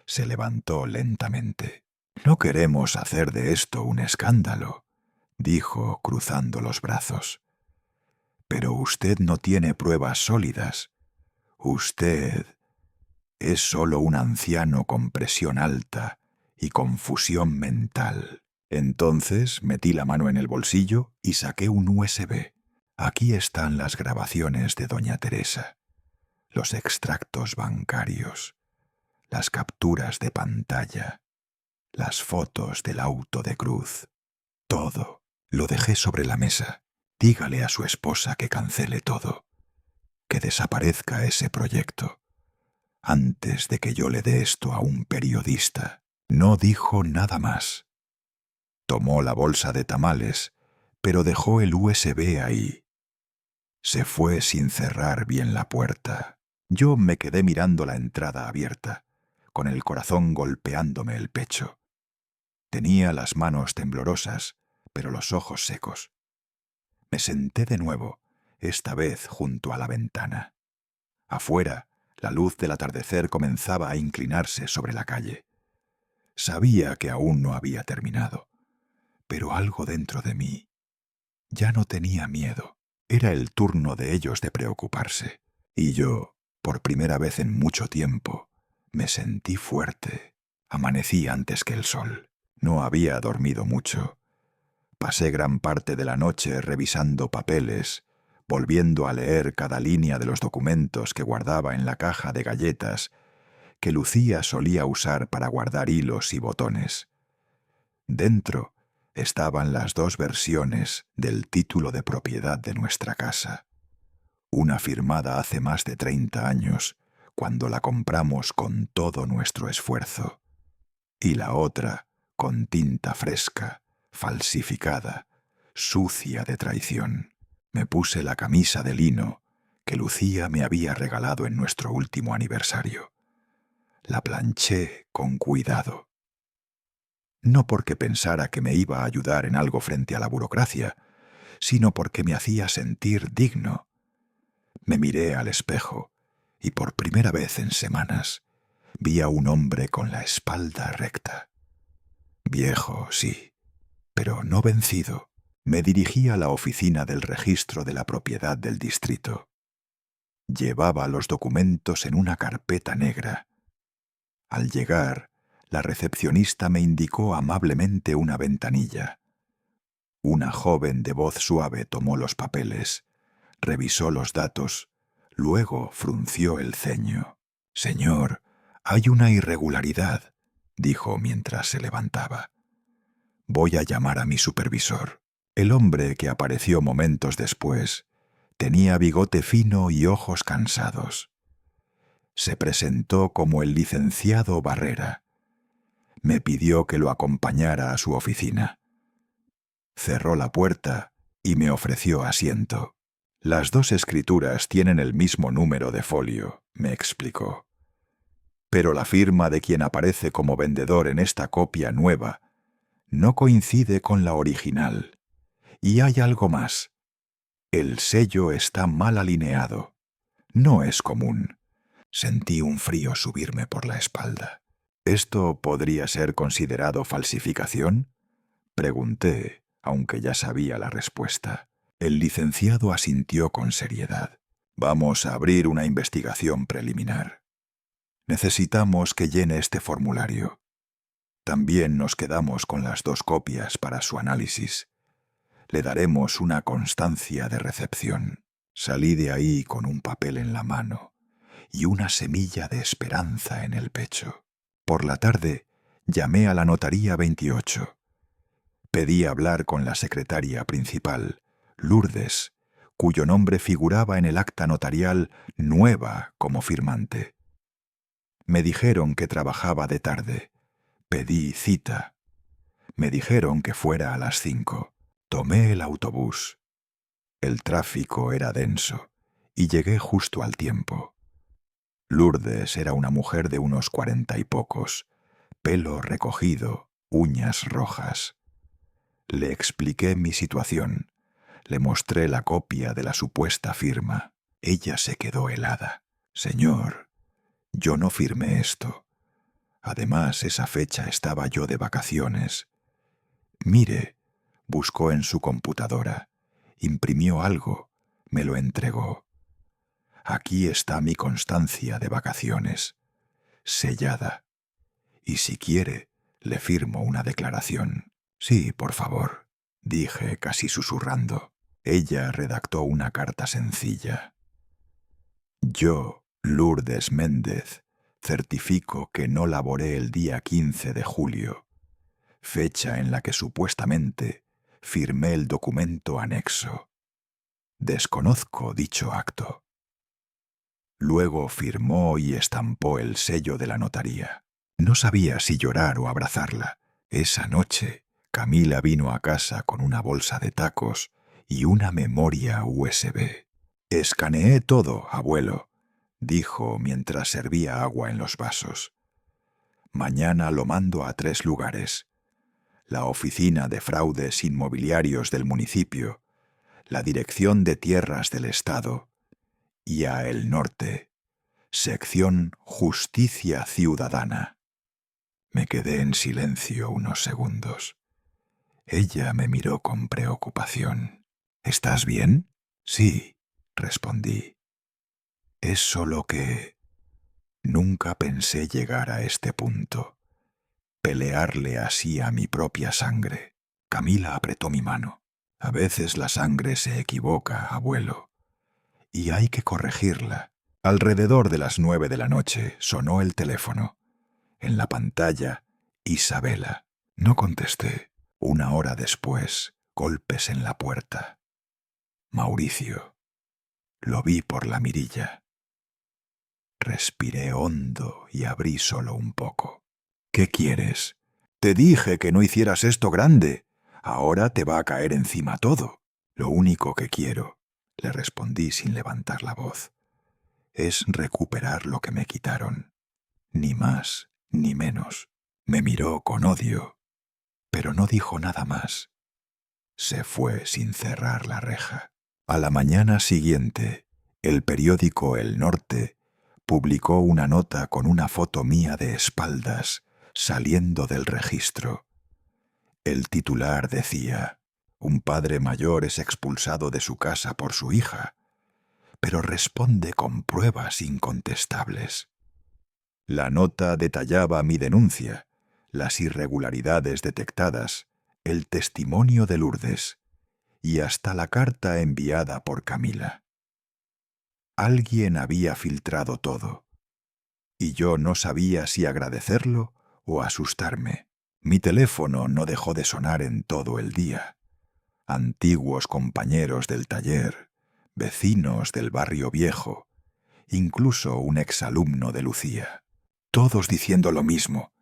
Se levantó lentamente. «No queremos hacer de esto un escándalo», dijo cruzando los brazos. «Pero usted no tiene pruebas sólidas. Usted es solo un anciano con presión alta y confusión mental». Entonces metí la mano en el bolsillo y saqué un USB. Aquí están las grabaciones de doña Teresa, los extractos bancarios, las capturas de pantalla, las fotos del auto de Cruz. Todo. Lo dejé sobre la mesa. Dígale a su esposa que cancele todo, que desaparezca ese proyecto, antes de que yo le dé esto a un periodista. No dijo nada más. Tomó la bolsa de tamales, pero dejó el USB ahí. Se fue sin cerrar bien la puerta. Yo me quedé mirando la entrada abierta, con el corazón golpeándome el pecho. Tenía las manos temblorosas, pero los ojos secos. Me senté de nuevo, esta vez junto a la ventana. Afuera, la luz del atardecer comenzaba a inclinarse sobre la calle. Sabía que aún no había terminado, pero algo dentro de mí ya no tenía miedo. Era el turno de ellos de preocuparse, y yo, por primera vez en mucho tiempo, me sentí fuerte. Amanecí antes que el sol. No había dormido mucho. Pasé gran parte de la noche revisando papeles, volviendo a leer cada línea de los documentos que guardaba en la caja de galletas que Lucía solía usar para guardar hilos y botones. Dentro estaban las dos versiones del título de propiedad de nuestra casa. Una firmada hace más de 30 años, cuando la compramos con todo nuestro esfuerzo, y la otra con tinta fresca, falsificada, sucia de traición. Me puse la camisa de lino que Lucía me había regalado en nuestro último aniversario. La planché con cuidado. No porque pensara que me iba a ayudar en algo frente a la burocracia, sino porque me hacía sentir digno. Me miré al espejo y por primera vez en semanas vi a un hombre con la espalda recta. Viejo, sí, pero no vencido. Me dirigí a la oficina del registro de la propiedad del distrito. Llevaba los documentos en una carpeta negra. Al llegar, la recepcionista me indicó amablemente una ventanilla. Una joven de voz suave tomó los papeles, revisó los datos, Luego frunció el ceño. «Señor, hay una irregularidad», dijo mientras se levantaba. «Voy a llamar a mi supervisor». El hombre que apareció momentos después tenía bigote fino y ojos cansados. Se presentó como el licenciado Barrera. Me pidió que lo acompañara a su oficina. Cerró la puerta y me ofreció asiento. «Las dos escrituras tienen el mismo número de folio», me explicó. «Pero la firma de quien aparece como vendedor en esta copia nueva no coincide con la original. Y hay algo más. El sello está mal alineado. No es común». Sentí un frío subirme por la espalda. «¿Esto podría ser considerado falsificación?», pregunté, aunque ya sabía la respuesta. El licenciado asintió con seriedad. «Vamos a abrir una investigación preliminar. Necesitamos que llene este formulario. También nos quedamos con las dos copias para su análisis. Le daremos una constancia de recepción». Salí de ahí con un papel en la mano y una semilla de esperanza en el pecho. Por la tarde llamé a la notaría 28. Pedí hablar con la secretaria principal, Lourdes, cuyo nombre figuraba en el acta notarial nueva como firmante. Me dijeron que trabajaba de tarde. Pedí cita. Me dijeron que fuera a las 5. Tomé el autobús. El tráfico era denso y llegué justo al tiempo. Lourdes era una mujer de unos 40 y pocos, pelo recogido, uñas rojas. Le expliqué mi situación. Le mostré la copia de la supuesta firma. Ella se quedó helada. «Señor, yo no firmé esto. Además, esa fecha estaba yo de vacaciones. Mire», buscó en su computadora, imprimió algo, me lo entregó. «Aquí está mi constancia de vacaciones, sellada. Y si quiere, le firmo una declaración». «Sí, por favor», dije casi susurrando. Ella redactó una carta sencilla. «Yo, Lourdes Méndez, certifico que no laboré el día 15 de julio, fecha en la que supuestamente firmé el documento anexo. Desconozco dicho acto». Luego firmó y estampó el sello de la notaría. No sabía si llorar o abrazarla. Esa noche, Camila vino a casa con una bolsa de tacos y una memoria USB. «Escaneé todo, abuelo», dijo mientras servía agua en los vasos. «Mañana lo mando a 3 lugares. La Oficina de Fraudes Inmobiliarios del municipio, la Dirección de Tierras del Estado y a El Norte, sección Justicia Ciudadana». Me quedé en silencio unos segundos. Ella me miró con preocupación. «¿Estás bien?» «Sí», respondí. «Es solo que nunca pensé llegar a este punto, pelearle así a mi propia sangre». Camila apretó mi mano. «A veces la sangre se equivoca, abuelo, y hay que corregirla». Alrededor de las 9 de la noche sonó el teléfono. En la pantalla, Isabela. No contesté. 1 hora después, golpes en la puerta. «Mauricio». Lo vi por la mirilla. Respiré hondo y abrí solo un poco. «¿Qué quieres?» «Te dije que no hicieras esto grande. Ahora te va a caer encima todo». «Lo único que quiero», le respondí sin levantar la voz, «es recuperar lo que me quitaron. Ni más ni menos». Me miró con odio, pero no dijo nada más. Se fue sin cerrar la reja. A la mañana siguiente, el periódico El Norte publicó una nota con una foto mía de espaldas saliendo del registro. El titular decía: «Un padre mayor es expulsado de su casa por su hija, pero responde con pruebas incontestables». La nota detallaba mi denuncia, las irregularidades detectadas, el testimonio de Lourdes y hasta la carta enviada por Camila. Alguien había filtrado todo, y yo no sabía si agradecerlo o asustarme. Mi teléfono no dejó de sonar en todo el día. Antiguos compañeros del taller, vecinos del barrio viejo, incluso un exalumno de Lucía. Todos diciendo lo mismo: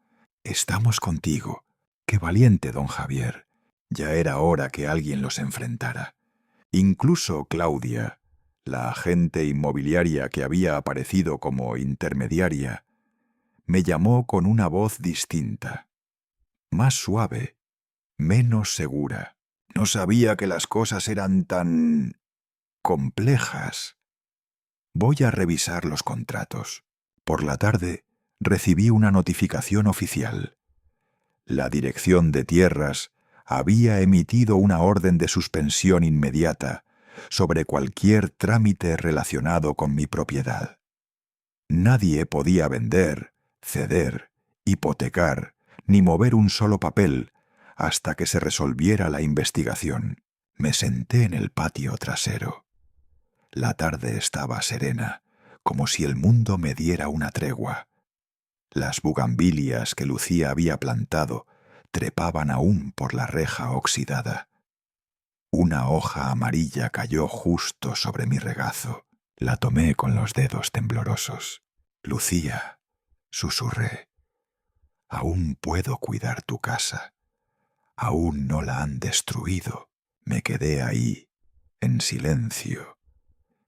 «Estamos contigo». Qué valiente, don Javier. Ya era hora que alguien los enfrentara. Incluso Claudia, la agente inmobiliaria que había aparecido como intermediaria, me llamó con una voz distinta, más suave, menos segura. No sabía que las cosas eran tan complejas. Voy a revisar los contratos. Por la tarde recibí una notificación oficial. La Dirección de Tierras había emitido una orden de suspensión inmediata sobre cualquier trámite relacionado con mi propiedad. Nadie podía vender, ceder, hipotecar, ni mover un solo papel hasta que se resolviera la investigación. Me senté en el patio trasero. La tarde estaba serena, como si el mundo me diera una tregua. Las bugambilias que Lucía había plantado trepaban aún por la reja oxidada. Una hoja amarilla cayó justo sobre mi regazo. La tomé con los dedos temblorosos. «Lucía», susurré, «aún puedo cuidar tu casa. Aún no la han destruido». Me quedé ahí, en silencio,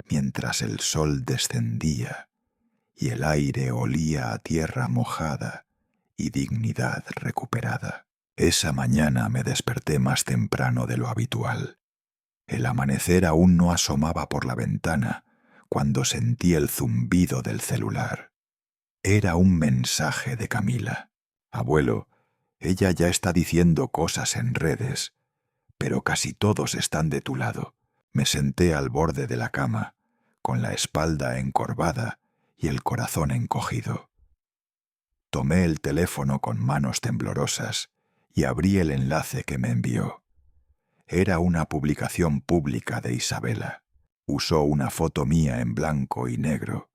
mientras el sol descendía y el aire olía a tierra mojada y dignidad recuperada. Esa mañana me desperté más temprano de lo habitual. El amanecer aún no asomaba por la ventana cuando sentí el zumbido del celular. Era un mensaje de Camila. «Abuelo, ella ya está diciendo cosas en redes, pero casi todos están de tu lado». Me senté al borde de la cama, con la espalda encorvada y el corazón encogido. Tomé el teléfono con manos temblorosas y abrí el enlace que me envió. Era una publicación pública de Isabela. Usó una foto mía en blanco y negro.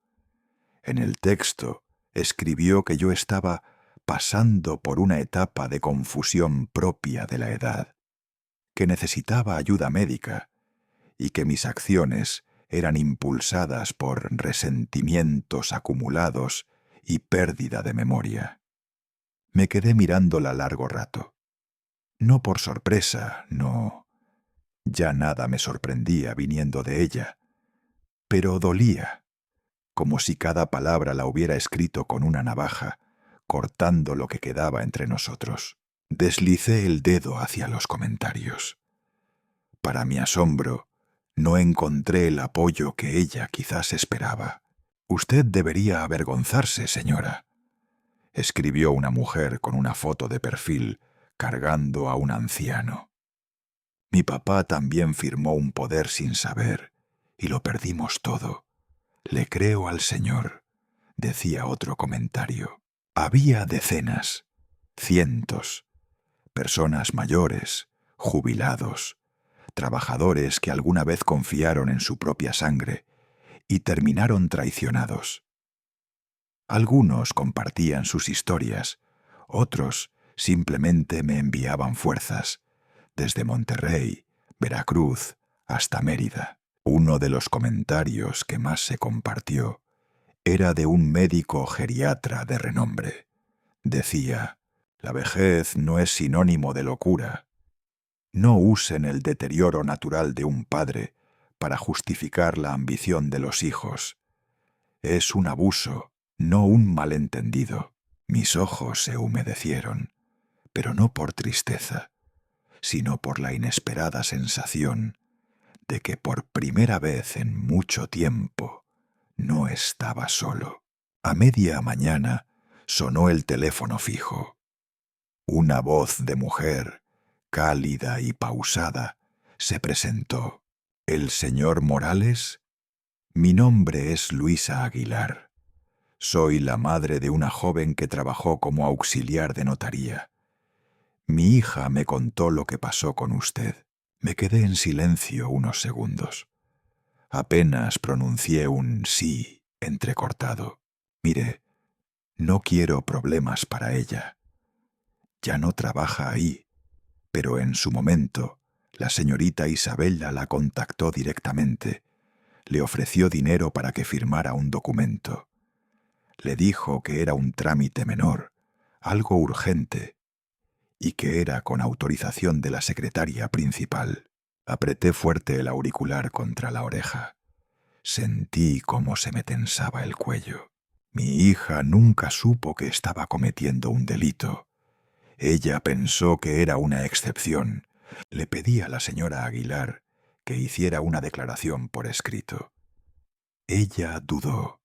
En el texto escribió que yo estaba pasando por una etapa de confusión propia de la edad, que necesitaba ayuda médica y que mis acciones eran impulsadas por resentimientos acumulados y pérdida de memoria. Me quedé mirándola largo rato. No por sorpresa, no. Ya nada me sorprendía viniendo de ella, pero dolía, como si cada palabra la hubiera escrito con una navaja, cortando lo que quedaba entre nosotros. Deslicé el dedo hacia los comentarios. Para mi asombro, no encontré el apoyo que ella quizás esperaba. «Usted debería avergonzarse, señora», escribió una mujer con una foto de perfil cargando a un anciano. «Mi papá también firmó un poder sin saber, y lo perdimos todo. Le creo al Señor», decía otro comentario. Había decenas, cientos, personas mayores, jubilados, trabajadores que alguna vez confiaron en su propia sangre y terminaron traicionados. Algunos compartían sus historias, otros simplemente me enviaban fuerzas, desde Monterrey, Veracruz, hasta Mérida. Uno de los comentarios que más se compartió era de un médico geriatra de renombre. Decía: «La vejez no es sinónimo de locura. No usen el deterioro natural de un padre para justificar la ambición de los hijos. Es un abuso, no un malentendido». Mis ojos se humedecieron, pero no por tristeza, sino por la inesperada sensación de que por primera vez en mucho tiempo no estaba solo. A media mañana sonó el teléfono fijo. Una voz de mujer, cálida y pausada, se presentó. «¿El señor Morales?» «Mi nombre es Luisa Aguilar. Soy la madre de una joven que trabajó como auxiliar de notaría. Mi hija me contó lo que pasó con usted». Me quedé en silencio unos segundos. Apenas pronuncié un sí entrecortado. Mire, no quiero problemas para ella. Ya no trabaja ahí, pero en su momento la señorita Isabella la contactó directamente. Le ofreció dinero para que firmara un documento. Le dijo que era un trámite menor, algo urgente, y que era con autorización de la secretaria principal. Apreté fuerte el auricular contra la oreja. Sentí cómo se me tensaba el cuello. Mi hija nunca supo que estaba cometiendo un delito. Ella pensó que era una excepción. Le pedí a la señora Aguilar que hiciera una declaración por escrito. Ella dudó,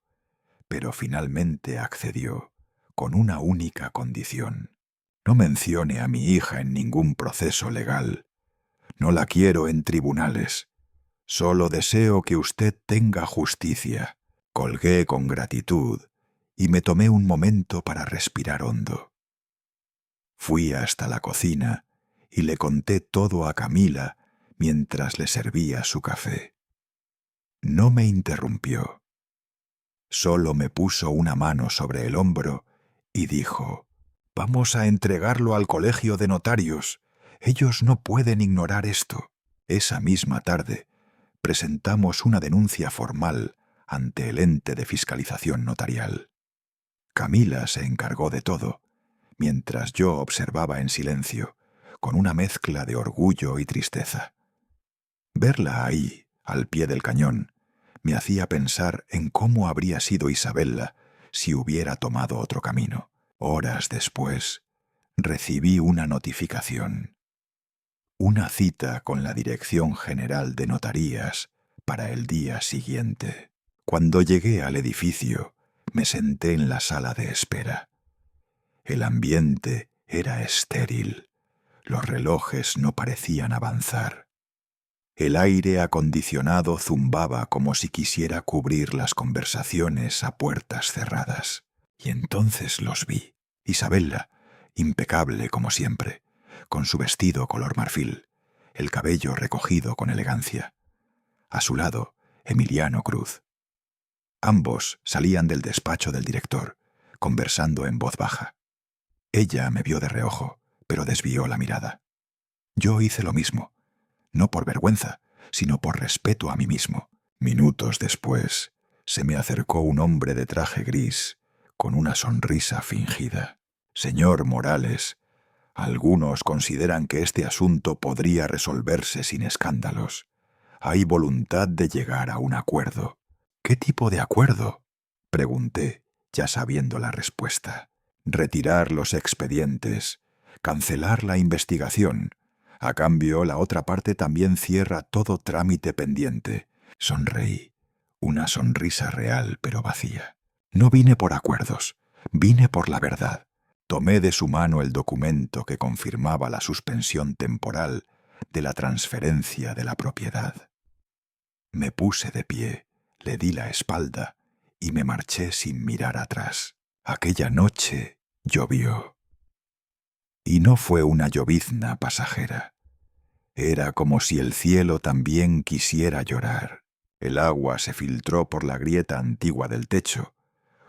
pero finalmente accedió, con una única condición. No mencione a mi hija en ningún proceso legal. No la quiero en tribunales. Solo deseo que usted tenga justicia. Colgué con gratitud y me tomé un momento para respirar hondo. Fui hasta la cocina y le conté todo a Camila mientras le servía su café. No me interrumpió. Solo me puso una mano sobre el hombro y dijo: «Vamos a entregarlo al colegio de notarios. Ellos no pueden ignorar esto». Esa misma tarde presentamos una denuncia formal ante el ente de fiscalización notarial. Camila se encargó de todo, mientras yo observaba en silencio, con una mezcla de orgullo y tristeza. Verla ahí, al pie del cañón, me hacía pensar en cómo habría sido Isabella si hubiera tomado otro camino. Horas después, recibí una notificación. Una cita con la Dirección General de Notarías para el día siguiente. Cuando llegué al edificio, me senté en la sala de espera. El ambiente era estéril. Los relojes no parecían avanzar. El aire acondicionado zumbaba como si quisiera cubrir las conversaciones a puertas cerradas. Y entonces los vi. Isabella, impecable como siempre, con su vestido color marfil, el cabello recogido con elegancia. A su lado, Emiliano Cruz. Ambos salían del despacho del director, conversando en voz baja. Ella me vio de reojo, pero desvió la mirada. Yo hice lo mismo, no por vergüenza, sino por respeto a mí mismo. Minutos después, se me acercó un hombre de traje gris, con una sonrisa fingida. «Señor Morales, algunos consideran que este asunto podría resolverse sin escándalos. Hay voluntad de llegar a un acuerdo». «¿Qué tipo de acuerdo?», pregunté, ya sabiendo la respuesta. «Retirar los expedientes, cancelar la investigación. A cambio, la otra parte también cierra todo trámite pendiente». Sonreí, una sonrisa real pero vacía. No vine por acuerdos, vine por la verdad. Tomé de su mano el documento que confirmaba la suspensión temporal de la transferencia de la propiedad. Me puse de pie, le di la espalda y me marché sin mirar atrás. Aquella noche llovió. Y no fue una llovizna pasajera. Era como si el cielo también quisiera llorar. El agua se filtró por la grieta antigua del techo,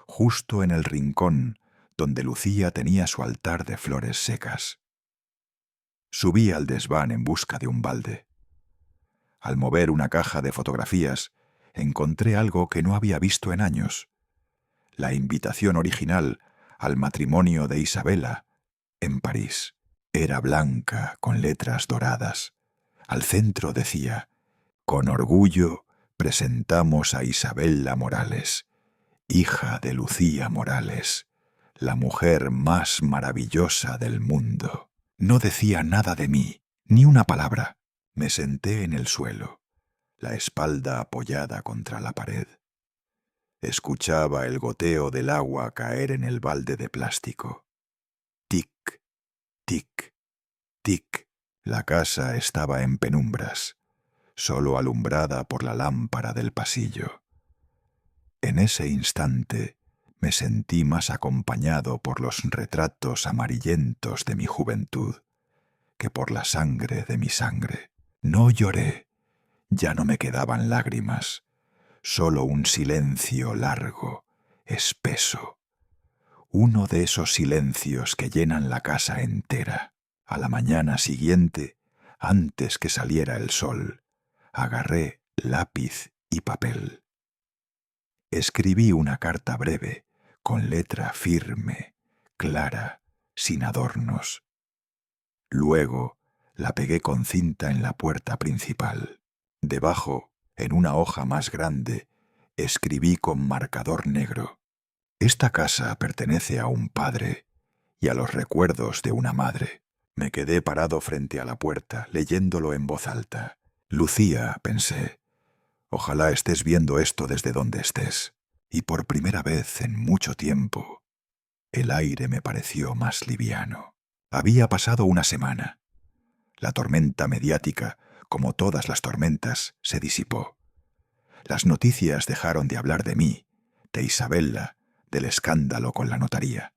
justo en el rincón donde Lucía tenía su altar de flores secas. Subí al desván en busca de un balde. Al mover una caja de fotografías, encontré algo que no había visto en años: la invitación original al matrimonio de Isabella en París. Era blanca con letras doradas. Al centro decía: «Con orgullo presentamos a Isabella Morales, hija de Lucía Morales, la mujer más maravillosa del mundo». No decía nada de mí, ni una palabra. Me senté en el suelo, la espalda apoyada contra la pared. Escuchaba el goteo del agua caer en el balde de plástico. Tic, tic, tic. La casa estaba en penumbras, solo alumbrada por la lámpara del pasillo. En ese instante me sentí más acompañado por los retratos amarillentos de mi juventud que por la sangre de mi sangre. No lloré, ya no me quedaban lágrimas, solo un silencio largo, espeso. Uno de esos silencios que llenan la casa entera. A la mañana siguiente, antes que saliera el sol, agarré lápiz y papel. Escribí una carta breve, con letra firme, clara, sin adornos. Luego la pegué con cinta en la puerta principal. Debajo, en una hoja más grande, escribí con marcador negro: esta casa pertenece a un padre y a los recuerdos de una madre. Me quedé parado frente a la puerta, leyéndolo en voz alta. Lucía, pensé, ojalá estés viendo esto desde donde estés. Y por primera vez en mucho tiempo, el aire me pareció más liviano. Había pasado una semana. La tormenta mediática, como todas las tormentas, se disipó. Las noticias dejaron de hablar de mí, de Isabella, del escándalo con la notaría.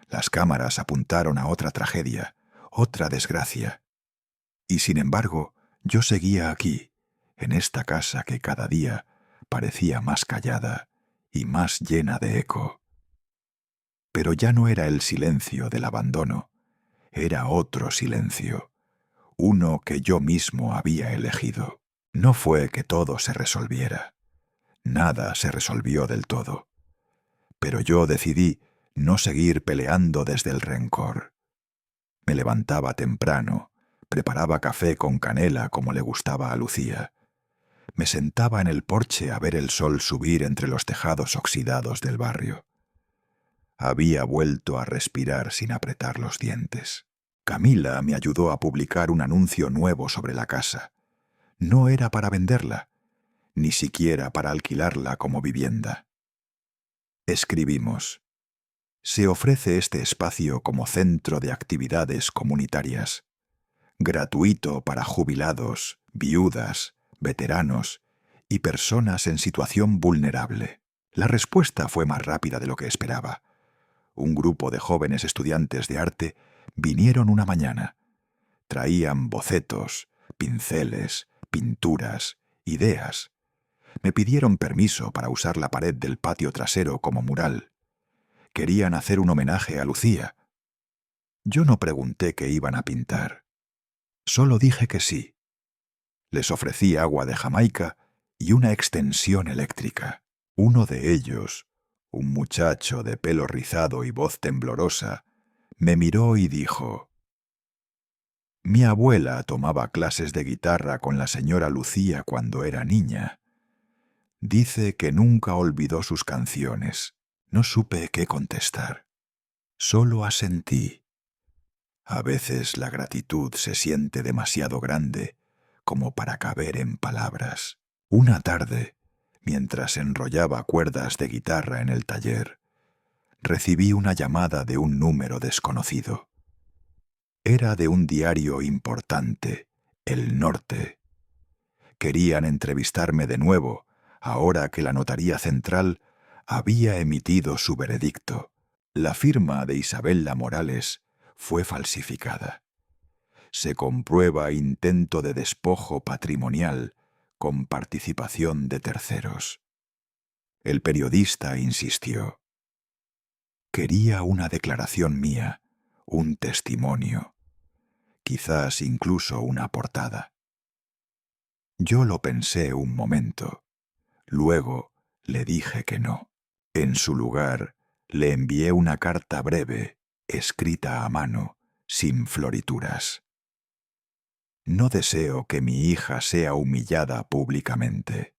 Las cámaras apuntaron a otra tragedia, otra desgracia. Y sin embargo, yo seguía aquí, en esta casa que cada día parecía más callada y más llena de eco. Pero ya no era el silencio del abandono, era otro silencio, uno que yo mismo había elegido. No fue que todo se resolviera. Nada se resolvió del todo. Pero yo decidí no seguir peleando desde el rencor. Me levantaba temprano, preparaba café con canela como le gustaba a Lucía. Me sentaba en el porche a ver el sol subir entre los tejados oxidados del barrio. Había vuelto a respirar sin apretar los dientes. Camila me ayudó a publicar un anuncio nuevo sobre la casa. No era para venderla, ni siquiera para alquilarla como vivienda. Escribimos: se ofrece este espacio como centro de actividades comunitarias, gratuito para jubilados, viudas, veteranos y personas en situación vulnerable. La respuesta fue más rápida de lo que esperaba. Un grupo de jóvenes estudiantes de arte vinieron una mañana. Traían bocetos, pinceles, pinturas, ideas. Me pidieron permiso para usar la pared del patio trasero como mural. Querían hacer un homenaje a Lucía. Yo no pregunté qué iban a pintar. Solo dije que sí. Les ofrecí agua de Jamaica y una extensión eléctrica. Uno de ellos, un muchacho de pelo rizado y voz temblorosa, me miró y dijo: mi abuela tomaba clases de guitarra con la señora Lucía cuando era niña. Dice que nunca olvidó sus canciones. No supe qué contestar. Solo asentí. A veces la gratitud se siente demasiado grande como para caber en palabras. Una tarde, mientras enrollaba cuerdas de guitarra en el taller, recibí una llamada de un número desconocido. Era de un diario importante, El Norte. Querían entrevistarme de nuevo, ahora que la Notaría Central había emitido su veredicto. La firma de Isabella Morales fue falsificada. Se comprueba intento de despojo patrimonial con participación de terceros. El periodista insistió. Quería una declaración mía, un testimonio, quizás incluso una portada. Yo lo pensé un momento. Luego le dije que no. En su lugar, le envié una carta breve, escrita a mano, sin florituras. No deseo que mi hija sea humillada públicamente.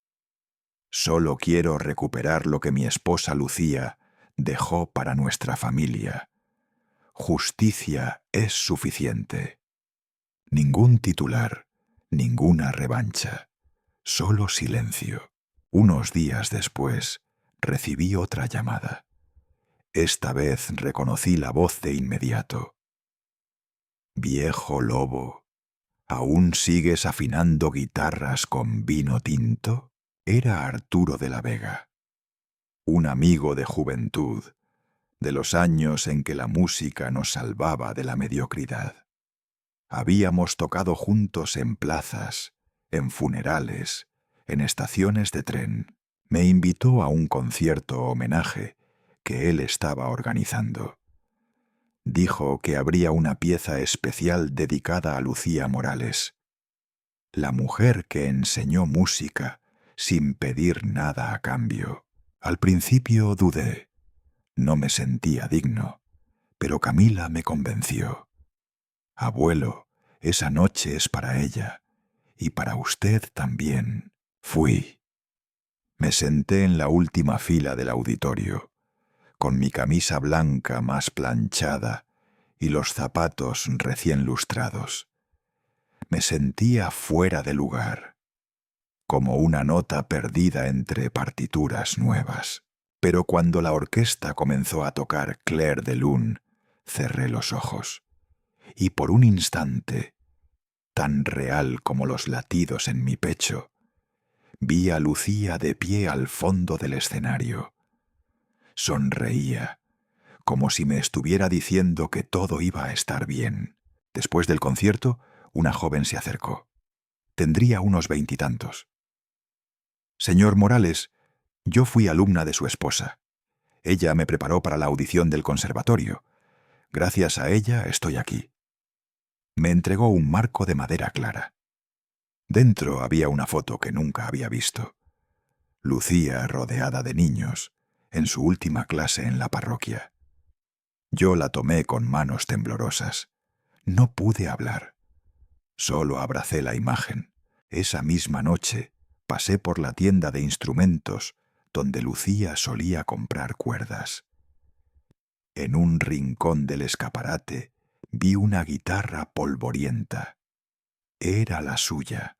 Solo quiero recuperar lo que mi esposa Lucía dejó para nuestra familia. Justicia es suficiente. Ningún titular, ninguna revancha, solo silencio. Unos días después, recibí otra llamada. Esta vez reconocí la voz de inmediato. Viejo lobo, ¿aún sigues afinando guitarras con vino tinto? Era Arturo de la Vega, un amigo de juventud, de los años en que la música nos salvaba de la mediocridad. Habíamos tocado juntos en plazas, en funerales, en estaciones de tren. Me invitó a un concierto homenaje que él estaba organizando. Dijo que habría una pieza especial dedicada a Lucía Morales, la mujer que enseñó música sin pedir nada a cambio. Al principio dudé, no me sentía digno, pero Camila me convenció. Abuelo, esa noche es para ella, y para usted también. Fui. Me senté en la última fila del auditorio, con mi camisa blanca más planchada y los zapatos recién lustrados. Me sentía fuera de lugar, como una nota perdida entre partituras nuevas. Pero cuando la orquesta comenzó a tocar Clair de Lune, cerré los ojos, y por un instante, tan real como los latidos en mi pecho, vi a Lucía de pie al fondo del escenario. Sonreía, como si me estuviera diciendo que todo iba a estar bien. Después del concierto, una joven se acercó. Tendría unos 20 y tantos. Señor Morales, yo fui alumna de su esposa. Ella me preparó para la audición del conservatorio. Gracias a ella estoy aquí. Me entregó un marco de madera clara. Dentro había una foto que nunca había visto. Lucía rodeada de niños, en su última clase en la parroquia. Yo la tomé con manos temblorosas. No pude hablar. Solo abracé la imagen. Esa misma noche pasé por la tienda de instrumentos donde Lucía solía comprar cuerdas. En un rincón del escaparate vi una guitarra polvorienta. Era la suya.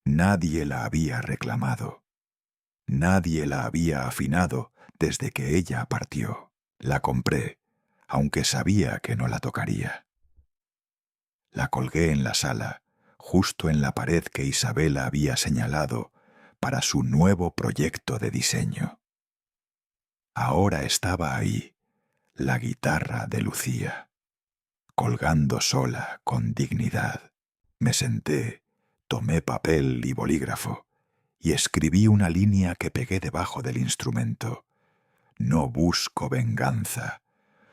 Nadie la había reclamado. Nadie la había afinado desde que ella partió. La compré, aunque sabía que no la tocaría. La colgué en la sala, justo en la pared que Isabela había señalado para su nuevo proyecto de diseño. Ahora estaba ahí, la guitarra de Lucía, colgando sola con dignidad. Me senté, tomé papel y bolígrafo y escribí una línea que pegué debajo del instrumento. No busco venganza,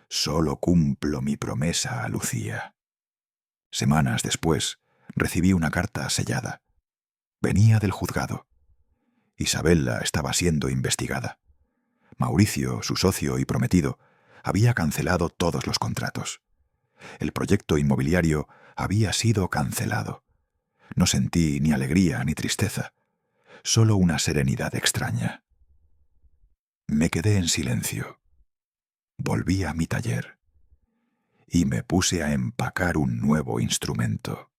solo cumplo mi promesa a Lucía. Semanas después, recibí una carta sellada. Venía del juzgado. Isabela estaba siendo investigada. Mauricio, su socio y prometido, había cancelado todos los contratos. El proyecto inmobiliario había sido cancelado. No sentí ni alegría ni tristeza, solo una serenidad extraña. Me quedé en silencio. Volví a mi taller y me puse a empacar un nuevo instrumento.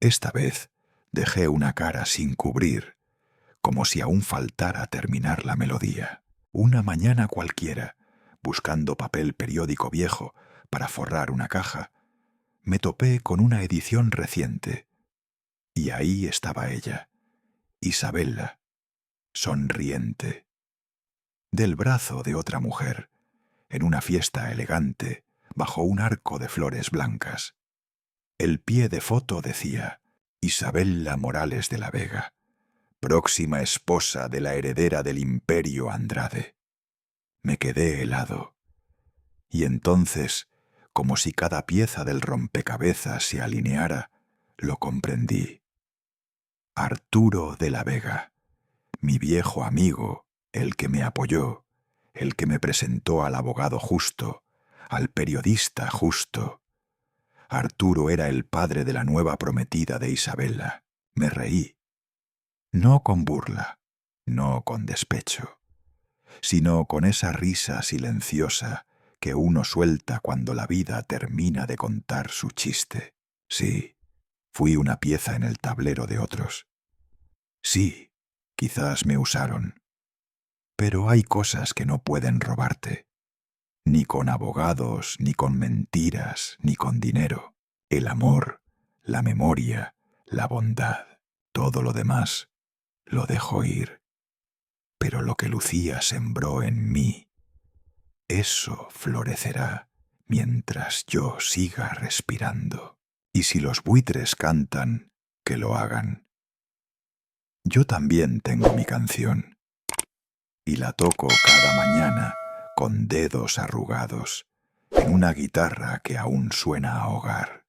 Esta vez dejé una cara sin cubrir, como si aún faltara terminar la melodía. Una mañana cualquiera, buscando papel periódico viejo para forrar una caja, me topé con una edición reciente. Y ahí estaba ella, Isabela, sonriente, del brazo de otra mujer, en una fiesta elegante, bajo un arco de flores blancas. El pie de foto decía: Isabela Morales de la Vega, próxima esposa de la heredera del Imperio Andrade. Me quedé helado. Y entonces, como si cada pieza del rompecabezas se alineara, lo comprendí. Arturo de la Vega, mi viejo amigo, el que me apoyó, el que me presentó al abogado justo, al periodista justo. Arturo era el padre de la nueva prometida de Isabela. Me reí. No con burla, no con despecho, sino con esa risa silenciosa que uno suelta cuando la vida termina de contar su chiste. Sí, fui una pieza en el tablero de otros. Sí, quizás me usaron. Pero hay cosas que no pueden robarte. Ni con abogados, ni con mentiras, ni con dinero. El amor, la memoria, la bondad, todo lo demás, lo dejo ir. Pero lo que Lucía sembró en mí, eso florecerá mientras yo siga respirando. Y si los buitres cantan, que lo hagan. Yo también tengo mi canción, y la toco cada mañana con dedos arrugados en una guitarra que aún suena a hogar.